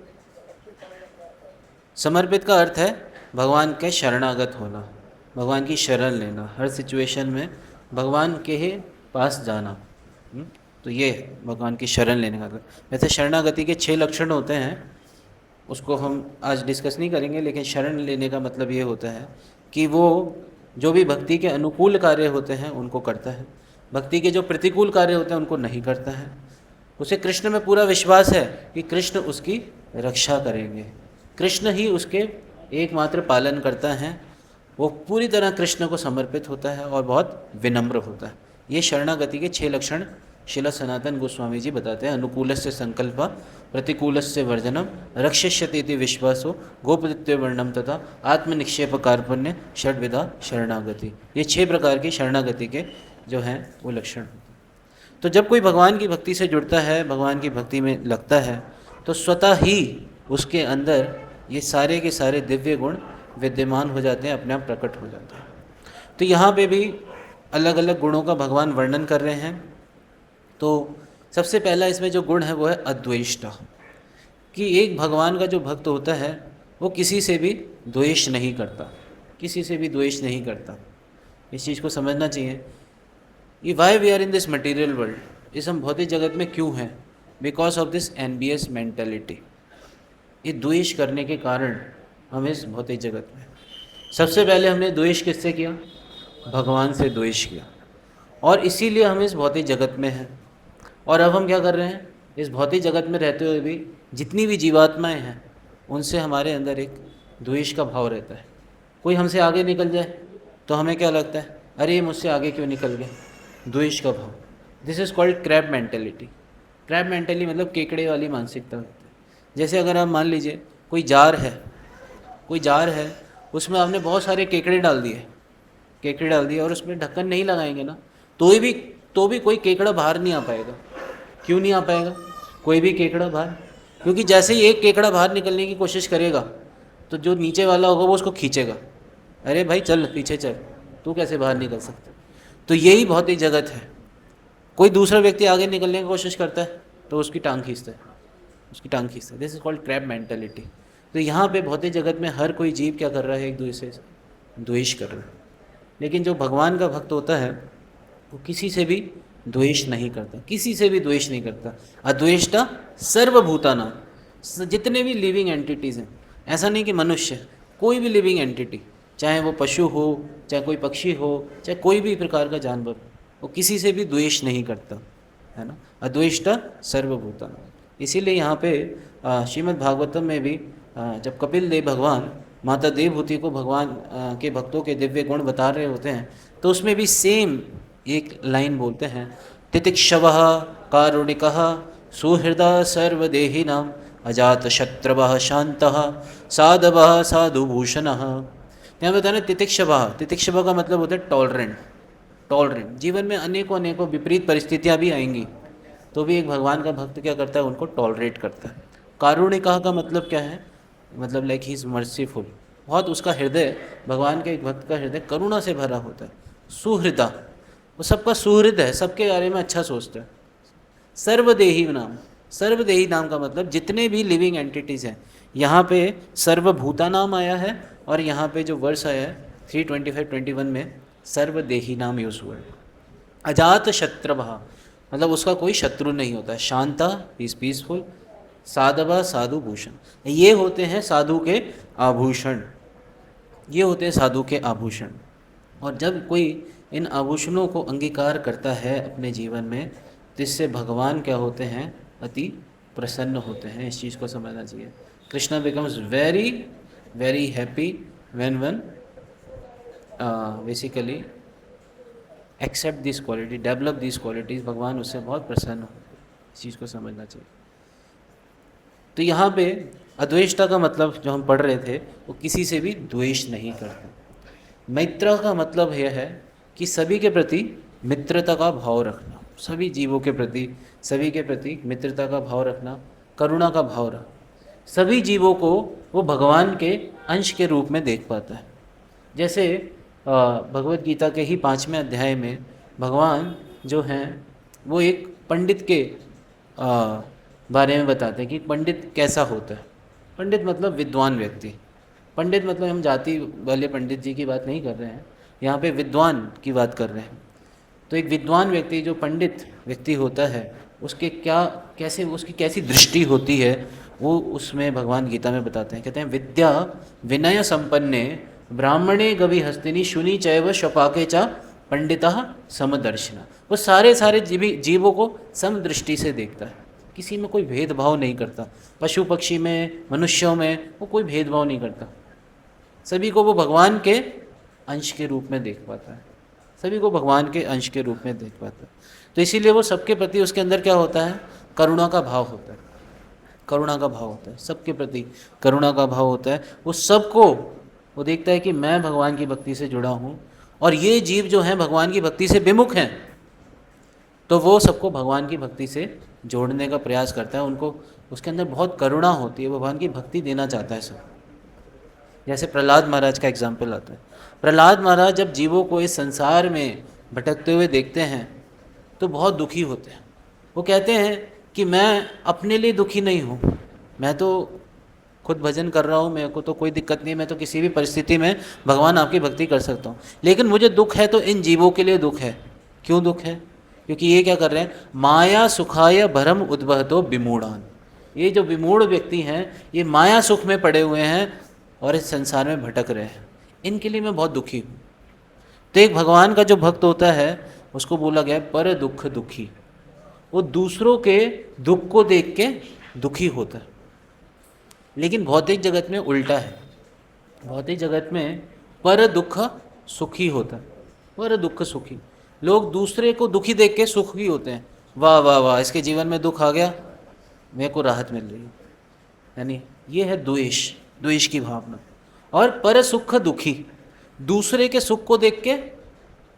समर्पित का अर्थ है भगवान के शरणागत होना, भगवान की शरण लेना, हर सिचुएशन में भगवान के ही पास जाना। तो ये भगवान की शरण लेने का। वैसे शरणागति के 6 लक्षण होते हैं, उसको हम आज डिस्कस नहीं करेंगे, लेकिन शरण लेने का मतलब ये होता है कि वो जो भी भक्ति के अनुकूल कार्य होते हैं उनको करता है, भक्ति के जो प्रतिकूल कार्य होते हैं उनको नहीं करता है। उसे कृष्ण में पूरा विश्वास है कि कृष्ण उसकी रक्षा करेंगे, कृष्ण ही उसके एकमात्र पालन करता है। वो पूरी तरह कृष्ण को समर्पित होता है और बहुत विनम्र होता है। ये शरणागति के 6 लक्षण श्रील सनातन गोस्वामी जी बताते हैं। अनुकूलस्य संकल्प, प्रतिकूलस्य वर्जनम, रक्षिष्यति विश्वासो, गोपतित्व वर्णम तथा आत्मनिक्षेप कार्पण्य, षड्विधा शरणागति। ये 6 प्रकार की शरणागति के जो हैं वो लक्षण होते हैं। तो जब कोई भगवान की भक्ति से जुड़ता है, भगवान की भक्ति में लगता है, तो स्वतः ही उसके अंदर ये सारे के सारे दिव्य गुण विद्यमान हो जाते हैं, अपने आप प्रकट हो जाते हैं। तो यहाँ पे भी अलग अलग गुणों का भगवान वर्णन कर रहे हैं। तो सबसे पहला इसमें जो गुण है वो है अद्वेष्टा, कि एक भगवान का जो भक्त होता है वो किसी से भी द्वेष नहीं करता, किसी से भी द्वेष नहीं करता। इस चीज़ को समझना चाहिए। ये why we are in this material world, इस हम भौतिक जगत में क्यों हैं? Because of this envious mentality. ये द्वेष करने के कारण हम इस भौतिक जगत में, सबसे पहले हमने द्वेष किससे किया? भगवान से द्वेष किया, और इसीलिए हम इस भौतिक जगत में हैं। और अब हम क्या कर रहे हैं? इस भौतिक जगत में रहते हुए भी जितनी भी जीवात्माएं हैं उनसे हमारे अंदर एक द्वेष का भाव रहता है। कोई हमसे आगे निकल जाए तो हमें क्या लगता है? अरे ये मुझसे आगे क्यों निकल गए? द्वेष का भाव। This is called crab mentality. Crab mentality मतलब केकड़े वाली मानसिकता होती है। जैसे अगर आप मान लीजिए कोई जार है, कोई जार है, उसमें आपने बहुत सारे केकड़े डाल दिए और उसमें ढक्कन नहीं लगाएंगे ना, तो भी कोई केकड़ा बाहर नहीं आ पाएगा। क्यों नहीं आ पाएगा कोई भी केकड़ा बाहर? क्योंकि जैसे ही एक केकड़ा बाहर निकलने की कोशिश करेगा तो जो नीचे वाला होगा वो उसको खींचेगा, अरे भाई चल पीछे चल, तू कैसे बाहर निकल सकता? तो यही भौतिक जगत है। कोई दूसरा व्यक्ति आगे निकलने की कोशिश करता है तो उसकी टांग खींचता है, this is called crab mentality. तो यहाँ पे भौतिक जगत में हर कोई जीव क्या कर रहा है? एक दूसरे से द्वेष कर रहा है। लेकिन जो भगवान का भक्त होता है वो किसी से भी द्वेष नहीं करता, किसी से भी द्वेष नहीं करता। अद्वेष्टा सर्वभूतानां, जितने भी लिविंग एंटिटीज़ हैं, ऐसा नहीं कि मनुष्य, कोई भी लिविंग एंटिटी, चाहे वो पशु हो, चाहे कोई पक्षी हो, चाहे कोई भी प्रकार का जानवर हो, वो किसी से भी द्वेष नहीं करता, है ना। अद्वेष्टा सर्वभूतानां। इसीलिए यहाँ पे श्रीमद् भागवतम में भी जब कपिल देव भगवान माता देवहूति को भगवान के भक्तों के दिव्य गुण बता रहे होते हैं, तो उसमें भी सेम एक लाइन बोलते हैं, तितिक्षवः कारुणिकः सुहृदः सर्वदेहिनां अजातशत्रवः शान्तः साधवः साधुभूषणः। यहाँ बताया ना तितिक्षवः, तितिक्षवः का मतलब होता है टॉलरेंट। जीवन में अनेकों विपरीत परिस्थितियाँ भी आएंगी तो भी एक भगवान का भक्त क्या करता है? उनको टॉलरेट करता है। कारुणिकः का मतलब क्या है? मतलब लाइक ही इज़ मर्सीफुल, बहुत उसका हृदय, भगवान के एक भक्त का हृदय करुणा से भरा होता है। सुहृदा, वो सबका सुहृद है, सबके बारे में अच्छा सोचता है। सर्वदेही नाम का मतलब जितने भी लिविंग एंटिटीज़ हैं, यहाँ पे सर्वभूता नाम आया है और यहाँ पे जो वर्ष आया है 325-21 में सर्वदेही नाम यूज़ हुआ है। अजात शत्रवः, मतलब उसका कोई शत्रु नहीं होता है। शांता इज पीसफुल, साधवा साधु भूषण, ये होते हैं साधु के आभूषण, ये होते हैं साधु के आभूषण। और जब कोई इन आभूषणों को अंगीकार करता है अपने जीवन में, तो इससे भगवान क्या होते हैं, अति प्रसन्न होते हैं। इस चीज़ को समझना चाहिए। Krishna becomes very very happy when one basically accept this quality, develop this qualities. भगवान उससे बहुत प्रसन्न होते हैं। इस चीज़ को समझना चाहिए। तो यहाँ पे अद्वेष्टा का मतलब जो हम पढ़ रहे थे, वो किसी से भी द्वेष नहीं करते। मैत्र का मतलब यह है कि सभी के प्रति मित्रता का भाव रखना, सभी जीवों के प्रति, सभी के प्रति मित्रता का भाव रखना, करुणा का भाव रखना। सभी जीवों को वो भगवान के अंश के रूप में देख पाता है। जैसे भगवत गीता के ही 5वें अध्याय में भगवान जो हैं वो एक पंडित के बारे में बताते हैं कि पंडित कैसा होता है। पंडित मतलब विद्वान व्यक्ति। पंडित मतलब हम जाति वाले पंडित जी की बात नहीं कर रहे हैं, यहाँ पे विद्वान की बात कर रहे हैं। तो एक विद्वान व्यक्ति जो पंडित व्यक्ति होता है, उसके क्या कैसे उसकी कैसी दृष्टि होती है, वो उसमें भगवान गीता में बताते हैं। कहते हैं विद्या विनय संपन्ने ब्राह्मणे गवि हस्तिनी शुनि चैव शपाके चा पंडिता समदर्शिना। वो सारे जीवों को समदृष्टि से देखता है, किसी में कोई भेदभाव नहीं करता। पशु पक्षी में, मनुष्यों में वो कोई भेदभाव नहीं करता। सभी को वो भगवान के अंश के रूप में देख पाता है, सभी को भगवान के अंश के रूप में देख पाता है। तो इसीलिए वो सबके प्रति उसके अंदर क्या होता है, करुणा का भाव होता है। करुणा का भाव होता है, सबके प्रति करुणा का भाव होता है। वो सबको वो देखता है कि मैं भगवान की भक्ति से जुड़ा हूँ और ये जीव जो हैं भगवान की भक्ति से विमुख हैं, तो वो सबको भगवान की भक्ति से जोड़ने का प्रयास करता है। उनको उसके अंदर बहुत करुणा होती है, वो भगवान की भक्ति देना चाहता है सब। जैसे प्रहलाद महाराज का एग्जाम्पल आता है। प्रहलाद महाराज जब जीवों को इस संसार में भटकते हुए देखते हैं तो बहुत दुखी होते हैं। वो कहते हैं कि मैं अपने लिए दुखी नहीं हूँ, मैं तो खुद भजन कर रहा हूँ, मेरे को तो कोई दिक्कत नहीं, मैं तो किसी भी परिस्थिति में भगवान आपकी भक्ति कर सकता हूँ, लेकिन मुझे दुख है तो इन जीवों के लिए दुख है। क्यों दुख है? क्योंकि ये क्या कर रहे हैं, माया सुखाय भरम उद्वहतो विमूढ़ान। ये जो विमूढ़ व्यक्ति हैं ये माया सुख में पड़े हुए हैं और इस संसार में भटक रहे हैं, इनके लिए मैं बहुत दुखी हूँ। तो एक भगवान का जो भक्त होता है उसको बोला गया है पर दुख दुखी। वो दूसरों के दुख को देख के दुखी होता है। लेकिन भौतिक जगत में उल्टा है। भौतिक जगत में पर दुख सुखी होता है, पर दुख सुखी। लोग दूसरे को दुखी देख के सुखी होते हैं, वाह वाह वाह इसके जीवन में दुख आ गया, मेरे को राहत मिल रही है। यानी ये है द्वेष, द्वेष की भावना। और पर सुख दुखी, दूसरे के सुख को देख के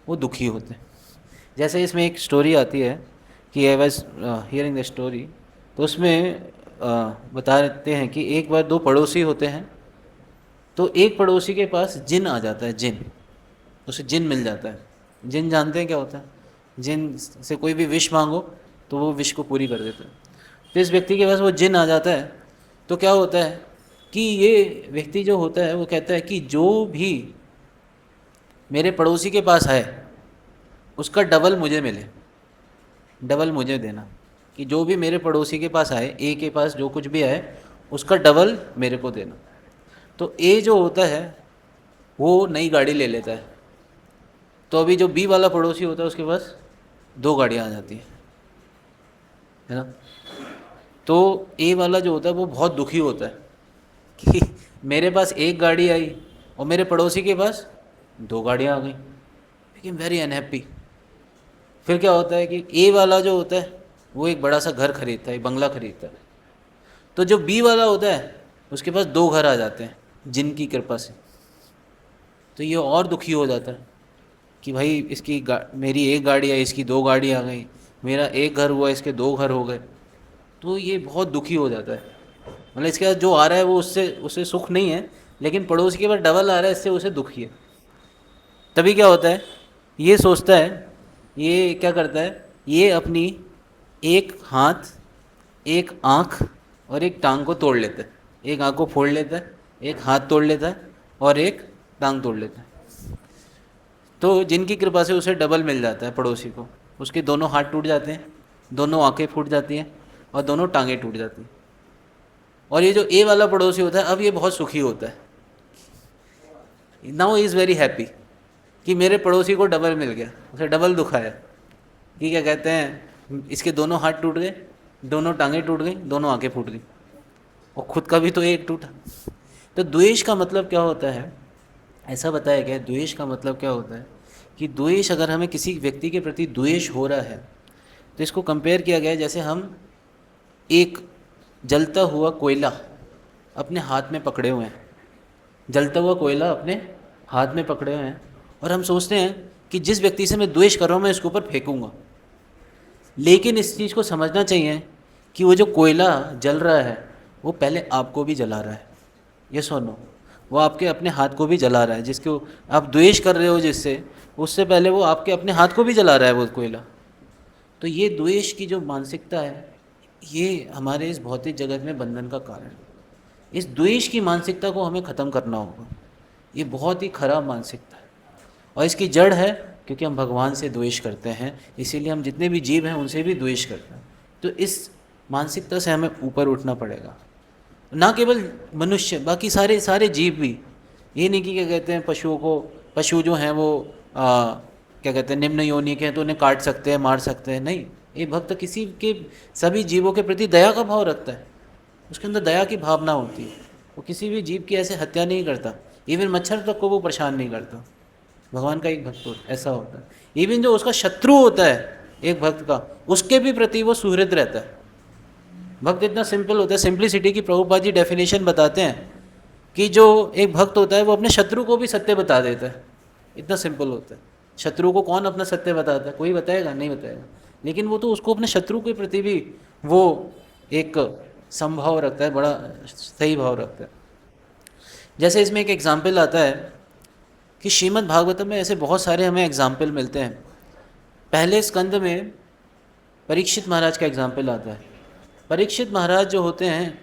वो दुखी होते हैं। जैसे इसमें एक स्टोरी आती है कि I was hearing the story, तो उसमें बताते हैं कि एक बार दो पड़ोसी होते हैं। तो एक पड़ोसी के पास जिन आ जाता है, जिन, उसे जिन मिल जाता है। जिन जानते हैं क्या होता है? जिन से कोई भी विश मांगो तो वो विश को पूरी कर देता है। तो इस व्यक्ति के पास वो जिन आ जाता है तो क्या होता है कि ये व्यक्ति जो होता है वो कहता है कि जो भी मेरे पड़ोसी के पास आए उसका डबल मुझे मिले, डबल मुझे देना। कि जो भी मेरे पड़ोसी के पास आए, ए के पास जो कुछ भी आए उसका डबल मेरे को देना। तो ए जो होता है वो नई गाड़ी ले लेता है, तो अभी जो बी वाला पड़ोसी होता है उसके पास दो गाड़ियाँ आ जाती है ना। तो ए वाला जो होता है वो बहुत दुखी होता है कि मेरे पास एक गाड़ी आई और मेरे पड़ोसी के पास दो गाड़ियाँ आ गई, लेकिन वेरी अनहैप्पी। फिर क्या होता है कि ए वाला जो होता है वो एक बड़ा सा घर खरीदता है, बंगला खरीदता है। तो जो बी वाला होता है उसके पास दो घर आ जाते हैं जिनकी कृपा से। तो ये और दुखी हो जाता है कि भाई इसकी मेरी एक गाड़ी आई, इसकी दो गाड़ी आ गई, मेरा एक घर हुआ इसके दो घर हो गए। तो ये बहुत दुखी हो जाता है। मतलब इसके पास जो आ रहा है वो उससे सुख नहीं है, लेकिन पड़ोसी के पास डबल आ रहा है, इससे उसे दुखी है। तभी क्या होता है, ये सोचता है, ये क्या करता है, ये अपनी एक हाथ, एक आँख और एक टांग को तोड़ लेता है। एक आँख को फोड़ लेता है, एक हाथ तोड़ लेता है और एक टांग तोड़ लेता है। तो जिनकी कृपा से उसे डबल मिल जाता है पड़ोसी को, उसके दोनों हाथ टूट जाते हैं दोनों आंखें फूट जाती हैं और दोनों टांगें टूट जाती हैं। और ये जो ए वाला पड़ोसी होता है, अब ये बहुत सुखी होता है, नाउ इज़ वेरी हैप्पी कि मेरे पड़ोसी को डबल मिल गया, उसे डबल दुख आया। कि क्या कहते हैं, इसके दोनों हाथ टूट गए, दोनों टांगें टूट गई, दोनों आंखें फूट गई, और खुद का भी तो एक टूटा। तो द्वेष का मतलब क्या होता है, ऐसा बताया गया, द्वेष का मतलब क्या होता है कि द्वेष, अगर हमें किसी व्यक्ति के प्रति द्वेष हो रहा है तो इसको कंपेयर किया गया है जैसे हम एक जलता हुआ कोयला अपने हाथ में पकड़े हुए हैं, जलता हुआ कोयला अपने हाथ में पकड़े हुए हैं, और हम सोचते हैं कि जिस व्यक्ति से मैं द्वेष कर रहा हूँ मैं इसके ऊपर फेंकूंगा। लेकिन इस चीज़ को समझना चाहिए कि वो जो कोयला जल रहा है वो पहले आपको भी जला रहा है, ये सुनो, वो आपके अपने हाथ को भी जला रहा है, जिसको आप द्वेष कर रहे हो जिससे, उससे पहले वो आपके अपने हाथ को भी जला रहा है वो कोयला। तो ये द्वेष की जो मानसिकता है, ये हमारे इस भौतिक जगत में बंधन का कारण है। इस द्वेष की मानसिकता को हमें ख़त्म करना होगा। ये बहुत ही खराब मानसिकता है, और इसकी जड़ है क्योंकि हम भगवान से द्वेष करते हैं, इसीलिए हम जितने भी जीव हैं उनसे भी द्वेष करते हैं। तो इस मानसिकता से हमें ऊपर उठना पड़ेगा। ना केवल मनुष्य, बाकी सारे सारे जीव भी। ये नहीं कि क्या कहते हैं पशुओं को, पशु जो हैं वो क्या कहते हैं निम्न योनि के हैं तो उन्हें काट सकते हैं, मार सकते हैं, नहीं। ये भक्त किसी के, सभी जीवों के प्रति दया का भाव रखता है, उसके अंदर दया की भावना होती है। वो किसी भी जीव की ऐसे हत्या नहीं करता, इवन मच्छर तक को वो परेशान नहीं करता। भगवान का एक भक्त ऐसा होता है। इवन जो उसका शत्रु होता है एक भक्त का, उसके भी प्रति वो सुहृद रहता है। भक्त इतना सिंपल होता है, सिंप्लिसिटी की प्रभुपाद जी डेफिनेशन बताते हैं कि जो एक भक्त होता है वो अपने शत्रु को भी सत्य बता देता है, इतना सिंपल होता है। शत्रु को कौन अपना सत्य बताता है, कोई बताएगा नहीं बताएगा, लेकिन वो तो उसको अपने शत्रु के प्रति भी वो एक संभाव रखता है, बड़ा सही भाव रखता है। जैसे इसमें एक एग्जाम्पल आता है कि श्रीमद् भागवतम में ऐसे बहुत सारे हमें एग्जाम्पल मिलते हैं। पहले स्कंद में परीक्षित महाराज का एग्जाम्पल आता है। परीक्षित महाराज जो होते हैं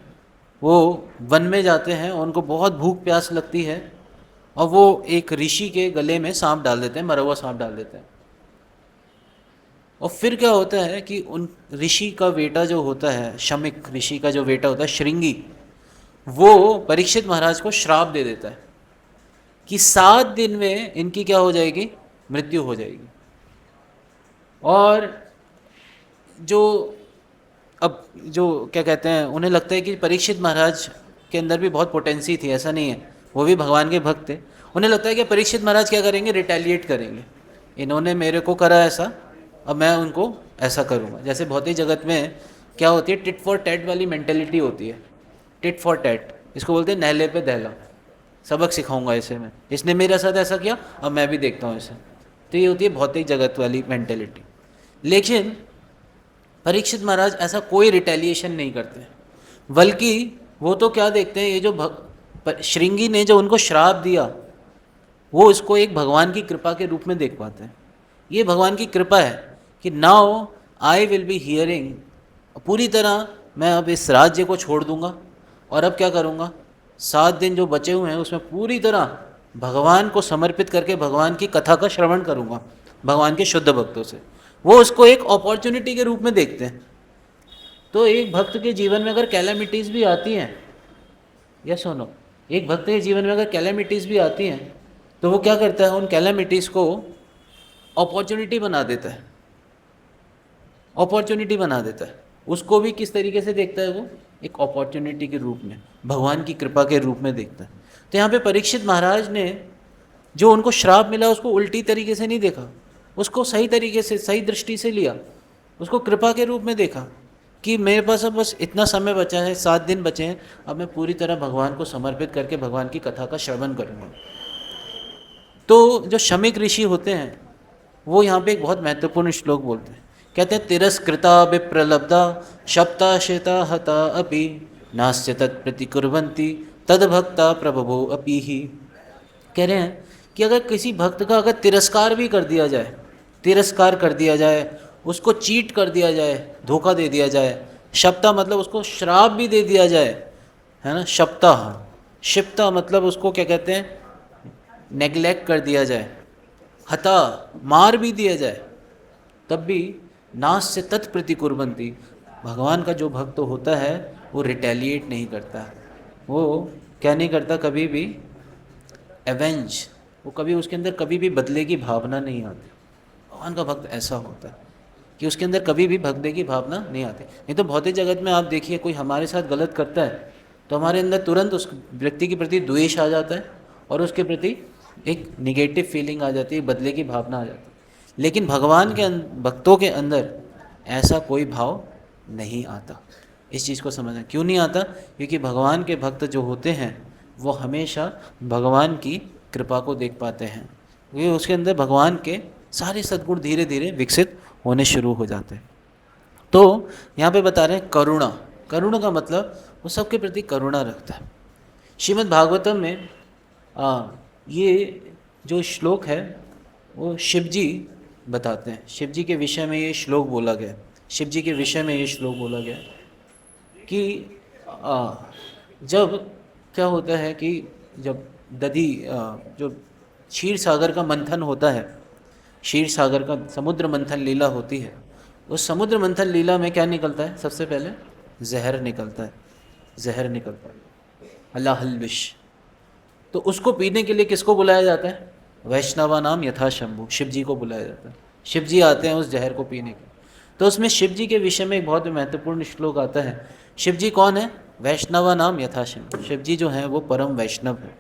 वो वन में जाते हैं, उनको बहुत भूख प्यास लगती है, और वो एक ऋषि के गले में सांप डाल देते हैं, मरा हुआ सांप डाल देते हैं। और फिर क्या होता है कि उन ऋषि का बेटा जो होता है, शमिक ऋषि का जो बेटा होता है श्रृंगी, वो परीक्षित महाराज को श्राप दे देता है कि 7 दिन में इनकी क्या हो जाएगी, मृत्यु हो जाएगी। और जो अब जो क्या कहते हैं, उन्हें लगता है कि परीक्षित महाराज के अंदर भी बहुत पोटेंसी थी, ऐसा नहीं है, वो भी भगवान के भक्त थे। उन्हें लगता है कि परीक्षित महाराज क्या करेंगे, रिटेलिएट करेंगे, इन्होंने मेरे को करा ऐसा, अब मैं उनको ऐसा करूँगा। जैसे भौतिक जगत में क्या होती है, टिट फॉर टैट वाली मेंटेलिटी होती है। टिट फॉर टैट, इसको बोलते हैं नहले पे दहला, सबक सिखाऊंगा इसे मैं, इसने मेरे साथ ऐसा किया अब मैं भी देखता हूँ इसे। तो ये होती है भौतिक जगत वाली मेंटेलिटी। लेकिन परीक्षित महाराज ऐसा कोई रिटेलिएशन नहीं करते, बल्कि वो तो क्या देखते हैं, ये जो श्रृंगी ने जो उनको श्राप दिया, वो इसको एक भगवान की कृपा के रूप में देख पाते हैं। ये भगवान की कृपा है कि now I will be hearing, पूरी तरह मैं अब इस राज्य को छोड़ दूंगा, और अब क्या करूंगा, 7 दिन जो बचे हुए हैं उसमें पूरी तरह भगवान को समर्पित करके भगवान की कथा का श्रवण करूंगा भगवान के शुद्ध भक्तों से। वो उसको एक अपॉर्चुनिटी के रूप में देखते हैं। तो एक भक्त के जीवन में अगर कैलेमिटीज़ भी आती हैं, या सुनो, एक भक्त के जीवन में अगर कैलेमिटीज़ भी आती हैं तो वो क्या करता है, उन कैलेमिटीज़ को अपॉर्चुनिटी बना देता है, अपॉर्चुनिटी बना देता है। उसको भी किस तरीके से देखता है, वो एक अपॉर्चुनिटी के रूप में, भगवान की कृपा के रूप में देखता है। तो यहाँ पे परीक्षित महाराज ने जो उनको श्राप मिला उसको उल्टी तरीके से नहीं देखा, उसको सही तरीके से, सही दृष्टि से लिया, उसको कृपा के रूप में देखा कि मेरे पास अब बस इतना समय बचा है, 7 दिन बचे हैं, अब मैं पूरी तरह भगवान को समर्पित करके भगवान की कथा का श्रवण करूँगा। तो जो शमिक ऋषि होते हैं वो यहाँ पे एक बहुत महत्वपूर्ण श्लोक बोलते हैं, कहते हैं तिरस्कृता विप्रलब्धा शप्ता शेता हता अपि नास्य तत्प्रतिकुर्वन्ति तद्भक्ता प्रभवो अपि ही। कह रहे हैं कि अगर किसी भक्त का अगर तिरस्कार भी कर दिया जाए, तिरस्कार कर दिया जाए, उसको चीट कर दिया जाए, धोखा दे दिया जाए, शप्ता मतलब उसको श्राप भी दे दिया जाए, है ना, शप्ता, शिप्ता मतलब उसको क्या कहते हैं, नेग्लेक्ट कर दिया जाए, हता मार भी दिया जाए, तब भी नास्य तत्प्रतिकुर्वन्ति। भगवान का जो भक्त होता है वो रिटेलिएट नहीं करता, वो क्या नहीं करता, कभी भी एवेंज, वो कभी उसके अंदर कभी भी बदले की भावना नहीं आती। भगवान का भक्त ऐसा होता है कि उसके अंदर कभी भी बदले की भावना नहीं आती। नहीं तो भौतिक जगत में आप देखिए, कोई हमारे साथ गलत करता है तो हमारे अंदर तुरंत उस व्यक्ति के प्रति द्वेष आ जाता है और उसके प्रति एक निगेटिव फीलिंग आ जाती है, बदले की भावना आ जाती है। लेकिन भगवान के भक्तों के अंदर ऐसा कोई भाव नहीं आता। इस चीज़ को समझना, क्यों नहीं आता? क्योंकि भगवान के भक्त जो होते हैं वो हमेशा भगवान की कृपा को देख पाते हैं, क्योंकि उसके अंदर भगवान के सारे सद्गुण धीरे धीरे विकसित होने शुरू हो जाते हैं। तो यहाँ पे बता रहे हैं करुणा। करुणा का मतलब वो सबके प्रति करुणा रखता है। श्रीमद् भागवतम में ये जो श्लोक है वो शिव जी बताते हैं। शिव जी के विषय में ये श्लोक बोला गया, शिव जी के विषय में ये श्लोक बोला गया कि जब क्या होता है कि जब दधी जो क्षीर सागर का मंथन होता है, क्षीर सागर का समुद्र मंथन लीला होती है, उस समुद्र मंथन लीला में क्या निकलता है? सबसे पहले जहर निकलता है, जहर निकलता है, अलाहल विष। तो उसको पीने के लिए किसको बुलाया जाता है? वैष्णवा नाम यथा शंभु, शिव जी को बुलाया जाता है। शिव जी आते हैं उस जहर को पीने के। तो उसमें शिव जी के विषय में एक बहुत महत्वपूर्ण श्लोक आता है। शिव जी कौन है? वैष्णवा नाम यथा शंभु। शिव जी जो हैं वो परम वैष्णव है।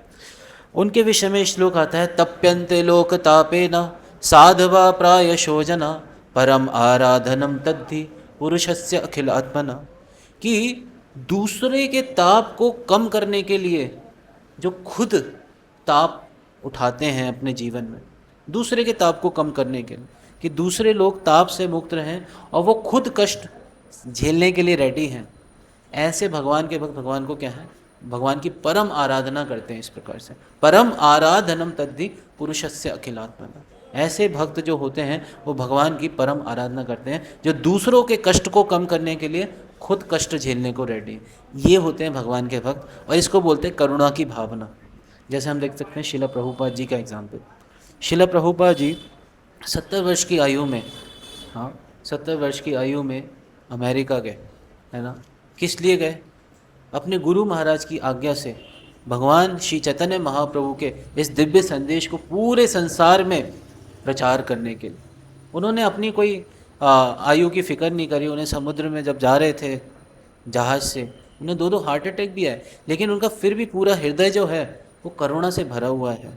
उनके विषय में श्लोक आता है, तप्यन्ते लोक तापेन साधवा प्रायशो जना परम आराधनम तद्धि पुरुषस्य अखिल आत्मना। कि दूसरे के ताप को कम करने के लिए जो खुद ताप उठाते हैं अपने जीवन में, दूसरे के ताप को कम करने के लिए, कि दूसरे लोग ताप से मुक्त रहें और वो खुद कष्ट झेलने के लिए रेडी हैं, ऐसे भगवान के भक्त भगवान को क्या है? भगवान की परम आराधना करते हैं। इस प्रकार से परम आराधनम तद्धि पुरुषस्य अखिलात्मना। ऐसे भक्त जो होते हैं वो भगवान की परम आराधना करते हैं, जो दूसरों के कष्ट को कम करने के लिए खुद कष्ट झेलने को रेडी। ये होते हैं भगवान के भक्त, और इसको बोलते हैं करुणा की भावना। जैसे हम देख सकते हैं शिला प्रभुपाद जी का एग्जाम्पल। शिला प्रभुपाद जी 70 वर्ष की आयु में, हाँ 70 वर्ष की आयु में अमेरिका गए, है ना। किस लिए गए? अपने गुरु महाराज की आज्ञा से भगवान श्री चैतन्य महाप्रभु के इस दिव्य संदेश को पूरे संसार में प्रचार करने के लिए। उन्होंने अपनी कोई आयु की फिक्र नहीं करी। उन्हें समुद्र में जब जा रहे थे जहाज़ से, उन्हें 2 हार्ट अटैक भी आए, लेकिन उनका फिर भी पूरा हृदय जो है वो करुणा से भरा हुआ है।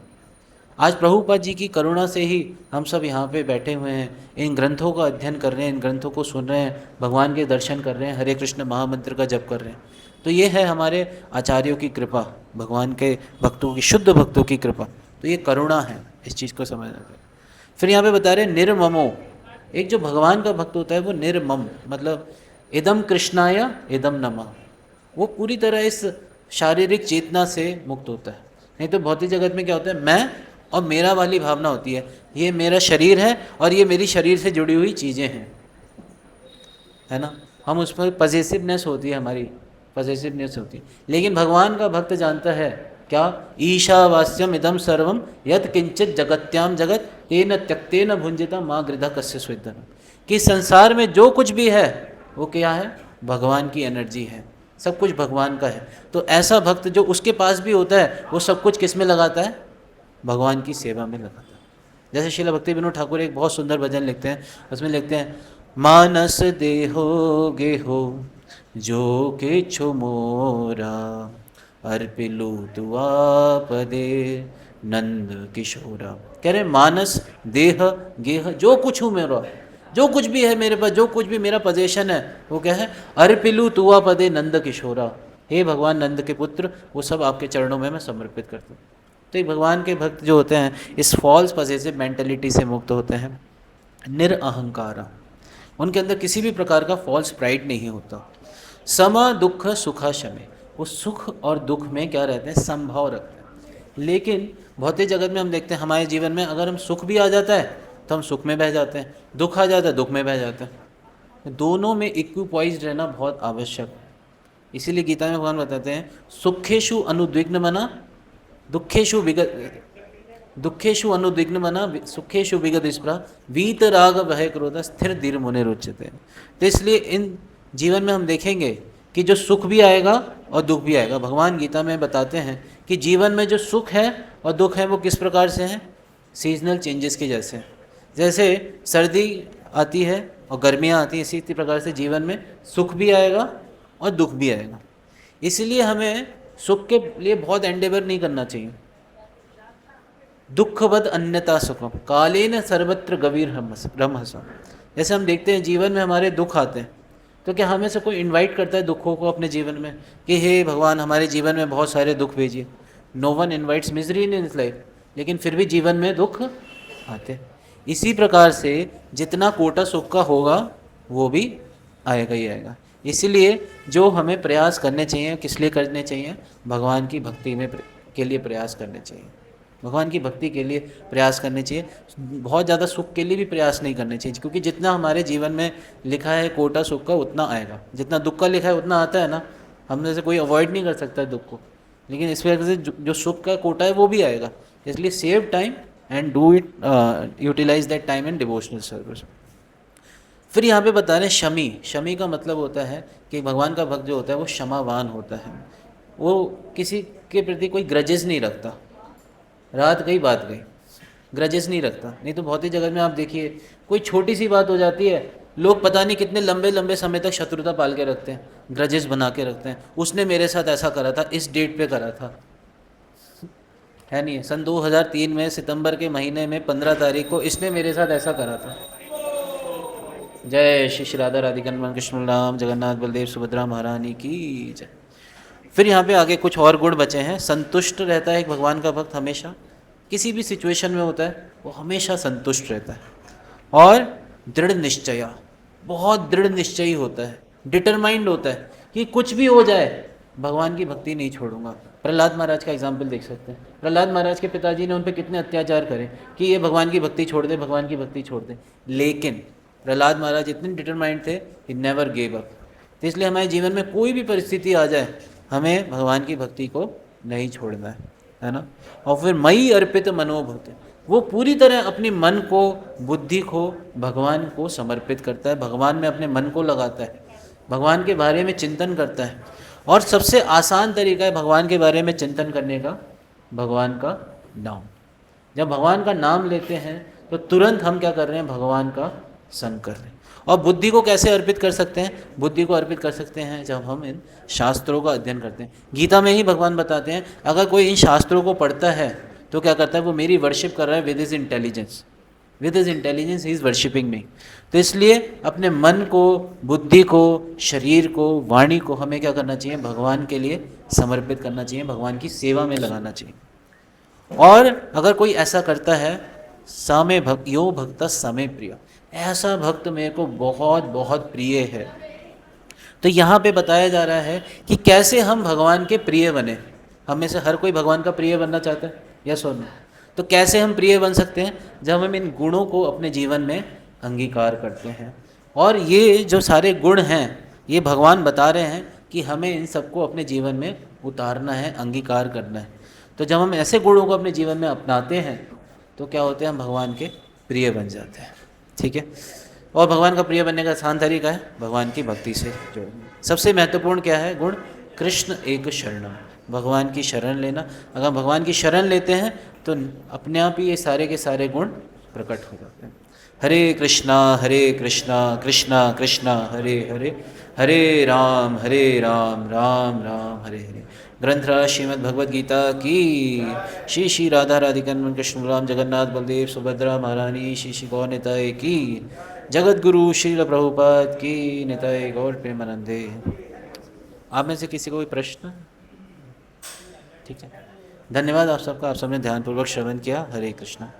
आज प्रभुपाद जी की करुणा से ही हम सब यहाँ पे बैठे हुए हैं, इन ग्रंथों का अध्ययन कर रहे हैं, इन ग्रंथों को सुन रहे हैं, भगवान के दर्शन कर रहे हैं, हरे कृष्ण महामंत्र का जप कर रहे हैं। तो ये है हमारे आचार्यों की कृपा, भगवान के भक्तों की, शुद्ध भक्तों की कृपा। तो ये करुणा है, इस चीज़ को समझना चाहिए। फिर यहाँ पे बता रहे निर्ममो। एक जो भगवान का भक्त होता है वो निर्मम, मतलब इदम कृष्णाय इदम नमः, वो पूरी तरह इस शारीरिक चेतना से मुक्त होता है। नहीं तो भौतिक जगत में क्या होता है? मैं और मेरा वाली भावना होती है, ये मेरा शरीर है और ये मेरी शरीर से जुड़ी हुई चीज़ें हैं, है ना। हम उस पर पॉजिटिवनेस होती है, हमारी पॉजिटिवनेस होती है। लेकिन भगवान का भक्त जानता है क्या? ईशावास्यम इदम सर्वम यत् किंचित जगत्याम जगत तेन त्यक्तेन भुंजिता माँ गृधा कस्य स्वेदन। कि संसार में जो कुछ भी है वो क्या है? भगवान की एनर्जी है, सब कुछ भगवान का है। तो ऐसा भक्त जो उसके पास भी होता है वो सब कुछ किस में लगाता है? भगवान की सेवा में लगाता है। जैसे श्रील भक्ति विनोद ठाकुर एक बहुत सुंदर भजन लिखते हैं, उसमें लिखते हैं, मानस देहो गेहो जो के छो मोरा अर्पिलु तुआ पदे नंद किशोरा। कह रहे मानस देह गेह, जो कुछ हूँ मेरा, जो कुछ भी है मेरे पास, जो कुछ भी मेरा पोजेशन है वो क्या है? अर्पिलु तुआ पदे नंद किशोरा। हे भगवान नंद के पुत्र, वो सब आपके चरणों में मैं समर्पित करता हूँ। तो भगवान के भक्त जो होते हैं इस फॉल्स पॉजिटिव मेंटलिटी से मुक्त होते हैं। निरअहंकारा, उनके अंदर किसी भी प्रकार का फॉल्स प्राइड नहीं होता। सम दुख सुखा शमे, वो सुख और दुख में क्या रहते हैं? समभाव रखते हैं। लेकिन भौतिक जगत में हम देखते हैं हमारे जीवन में अगर हम सुख भी आ जाता है तो हम सुख में बह जाते हैं, दुख आ जाता है दुख में बह जाते हैं। दोनों में इक्विपॉइज्ड रहना बहुत आवश्यक है। इसीलिए गीता में भगवान बताते हैं, सुखेशु अनुद्विग्न मना दुखेशु दुखेशु अनुद्विग्न मना सुखेशु विगत स्पृहा वीत राग भय क्रोध स्थिर धीर मुने रोचते। तो इसलिए इन जीवन में हम देखेंगे कि जो सुख भी आएगा और दुख भी आएगा। भगवान गीता में बताते हैं कि जीवन में जो सुख है और दुख है वो किस प्रकार से हैं, सीजनल चेंजेस के जैसे। जैसे सर्दी आती है और गर्मियाँ आती हैं, इसी प्रकार से जीवन में सुख भी आएगा और दुख भी आएगा। इसलिए हमें सुख के लिए बहुत एंडेवर नहीं करना चाहिए। दुखवद अन्यथा सुखम कालेन सर्वत्र गवीर रमहसम। जैसे हम देखते हैं जीवन में हमारे दुख आते हैं, तो क्या हमें से कोई इनवाइट करता है दुखों को अपने जीवन में कि हे भगवान हमारे जीवन में बहुत सारे दुख भेजिए? No one invites misery in his life, लेकिन फिर भी जीवन में दुख आते। इसी प्रकार से जितना कोटा सुख का होगा वो भी आएगा ही आएगा। इसीलिए जो हमें प्रयास करने चाहिए, किस लिए करने चाहिए? भगवान की भक्ति में के लिए प्रयास करने चाहिए, भगवान की भक्ति के लिए प्रयास करने चाहिए। बहुत ज़्यादा सुख के लिए भी प्रयास नहीं करने चाहिए, क्योंकि जितना हमारे जीवन में लिखा है कोटा सुख का उतना आएगा, जितना दुख का लिखा है उतना आता है ना। हमने से कोई अवॉइड नहीं कर सकता है दुख को, लेकिन इस वजह से जो सुख का कोटा है वो भी आएगा। इसलिए save time and do it, utilise that time in devotional service. फिर यहाँ पे बता रहे हैं शमी। शमी का मतलब होता है कि भगवान का भक्त जो होता है वो क्षमावान होता है, वो किसी के प्रति कोई ग्रजेस नहीं रखता। रात गई बात गई, ग्रजेस नहीं रखता। नहीं तो भौतिक जगत में आप देखिए कोई छोटी सी बात हो जाती है, लोग पता नहीं कितने लंबे लंबे समय तक शत्रुता पाल के रखते हैं, ग्रजेस बना के रखते हैं। उसने मेरे साथ ऐसा करा था, इस डेट पे करा था, है नहीं? सन 2003 में सितंबर के महीने में 15 तारीख को इसने मेरे साथ ऐसा करा था। जय श्री श्री राधा राधिका कृष्ण राम जगन्नाथ बलदेव सुभद्रा महारानी की जय। फिर यहाँ पे आगे कुछ और गुण बचे हैं। संतुष्ट रहता है एक भगवान का भक्त, हमेशा किसी भी सिचुएशन में होता है वो हमेशा संतुष्ट रहता है। और दृढ़ निश्चय, बहुत दृढ़ निश्चयी होता है, डिटरमाइंड होता है कि कुछ भी हो जाए भगवान की भक्ति नहीं छोड़ूंगा। प्रहलाद महाराज का एग्जाम्पल देख सकते हैं। प्रहलाद महाराज के पिताजी ने उन पर कितने अत्याचार करे कि ये भगवान की भक्ति छोड़ दे, भगवान की भक्ति छोड़ दे, लेकिन प्रहलाद महाराज इतने डिटरमाइंड थे, ही नेवर गेव अप। तो इसलिए हमारे जीवन में कोई भी परिस्थिति आ जाए हमें भगवान की भक्ति को नहीं छोड़ना है ना। और फिर मई अर्पित मनोभूत, वो पूरी तरह अपनी मन को, बुद्धि को भगवान को समर्पित करता है, भगवान में अपने मन को लगाता है, भगवान के बारे में चिंतन करता है। और सबसे आसान तरीका है भगवान के बारे में चिंतन करने का, भगवान का नाम। जब भगवान का नाम लेते हैं तो तुरंत हम क्या कर रहे हैं? भगवान का संग कर रहे हैं। और बुद्धि को कैसे अर्पित कर सकते हैं? बुद्धि को अर्पित कर सकते हैं जब हम इन शास्त्रों का अध्ययन करते हैं। गीता में ही भगवान बताते हैं अगर कोई इन शास्त्रों को पढ़ता है तो क्या करता है? वो मेरी वर्शिप कर रहा है with his intelligence, with his intelligence he is worshipping me. तो इसलिए अपने मन को, बुद्धि को, शरीर को, वाणी को हमें क्या करना चाहिए? भगवान के लिए समर्पित करना चाहिए, भगवान की सेवा में लगाना चाहिए। और अगर कोई ऐसा करता है, सामे भक्त यो भक्त समय प्रिय, ऐसा भक्त मेरे को बहुत बहुत प्रिय है। तो यहाँ पे बताया जा रहा है कि कैसे हम भगवान के प्रिय बने। हम में से हर कोई भगवान का प्रिय बनना चाहता है, यस और नो? तो कैसे हम प्रिय बन सकते हैं? जब हम इन गुणों को अपने जीवन में अंगीकार करते हैं। और ये जो सारे गुण हैं ये भगवान बता रहे हैं कि हमें इन सबको अपने जीवन में उतारना है, अंगीकार करना है। तो जब हम ऐसे गुणों को अपने जीवन में अपनाते हैं तो क्या होते हैं? हम भगवान के प्रिय बन जाते हैं। ठीक है। और भगवान का प्रिय बनने का आसान तरीका है भगवान की भक्ति से जोड़ना। सबसे महत्वपूर्ण क्या है गुण? कृष्ण एक शरणम, भगवान की शरण लेना। अगर भगवान की शरण लेते हैं तो अपने आप ही ये सारे के सारे गुण प्रकट हो जाते हैं। हरे कृष्णा कृष्णा कृष्णा हरे हरे, हरे राम राम राम हरे हरे। ग्रंथराज श्रीमद् भगवद गीता की, श्री श्री राधा राधिका कृष्ण राम जगन्नाथ बलदेव सुभद्रा महारानी, श्री श्री गौर निताय की, जगत गुरु श्रील प्रभुपाद की निताय गौर प्रेमानंदे। आप में से किसी को कोई प्रश्न? ठीक है, धन्यवाद आप सबका, आप सबने ध्यानपूर्वक श्रवण किया। हरे कृष्णा।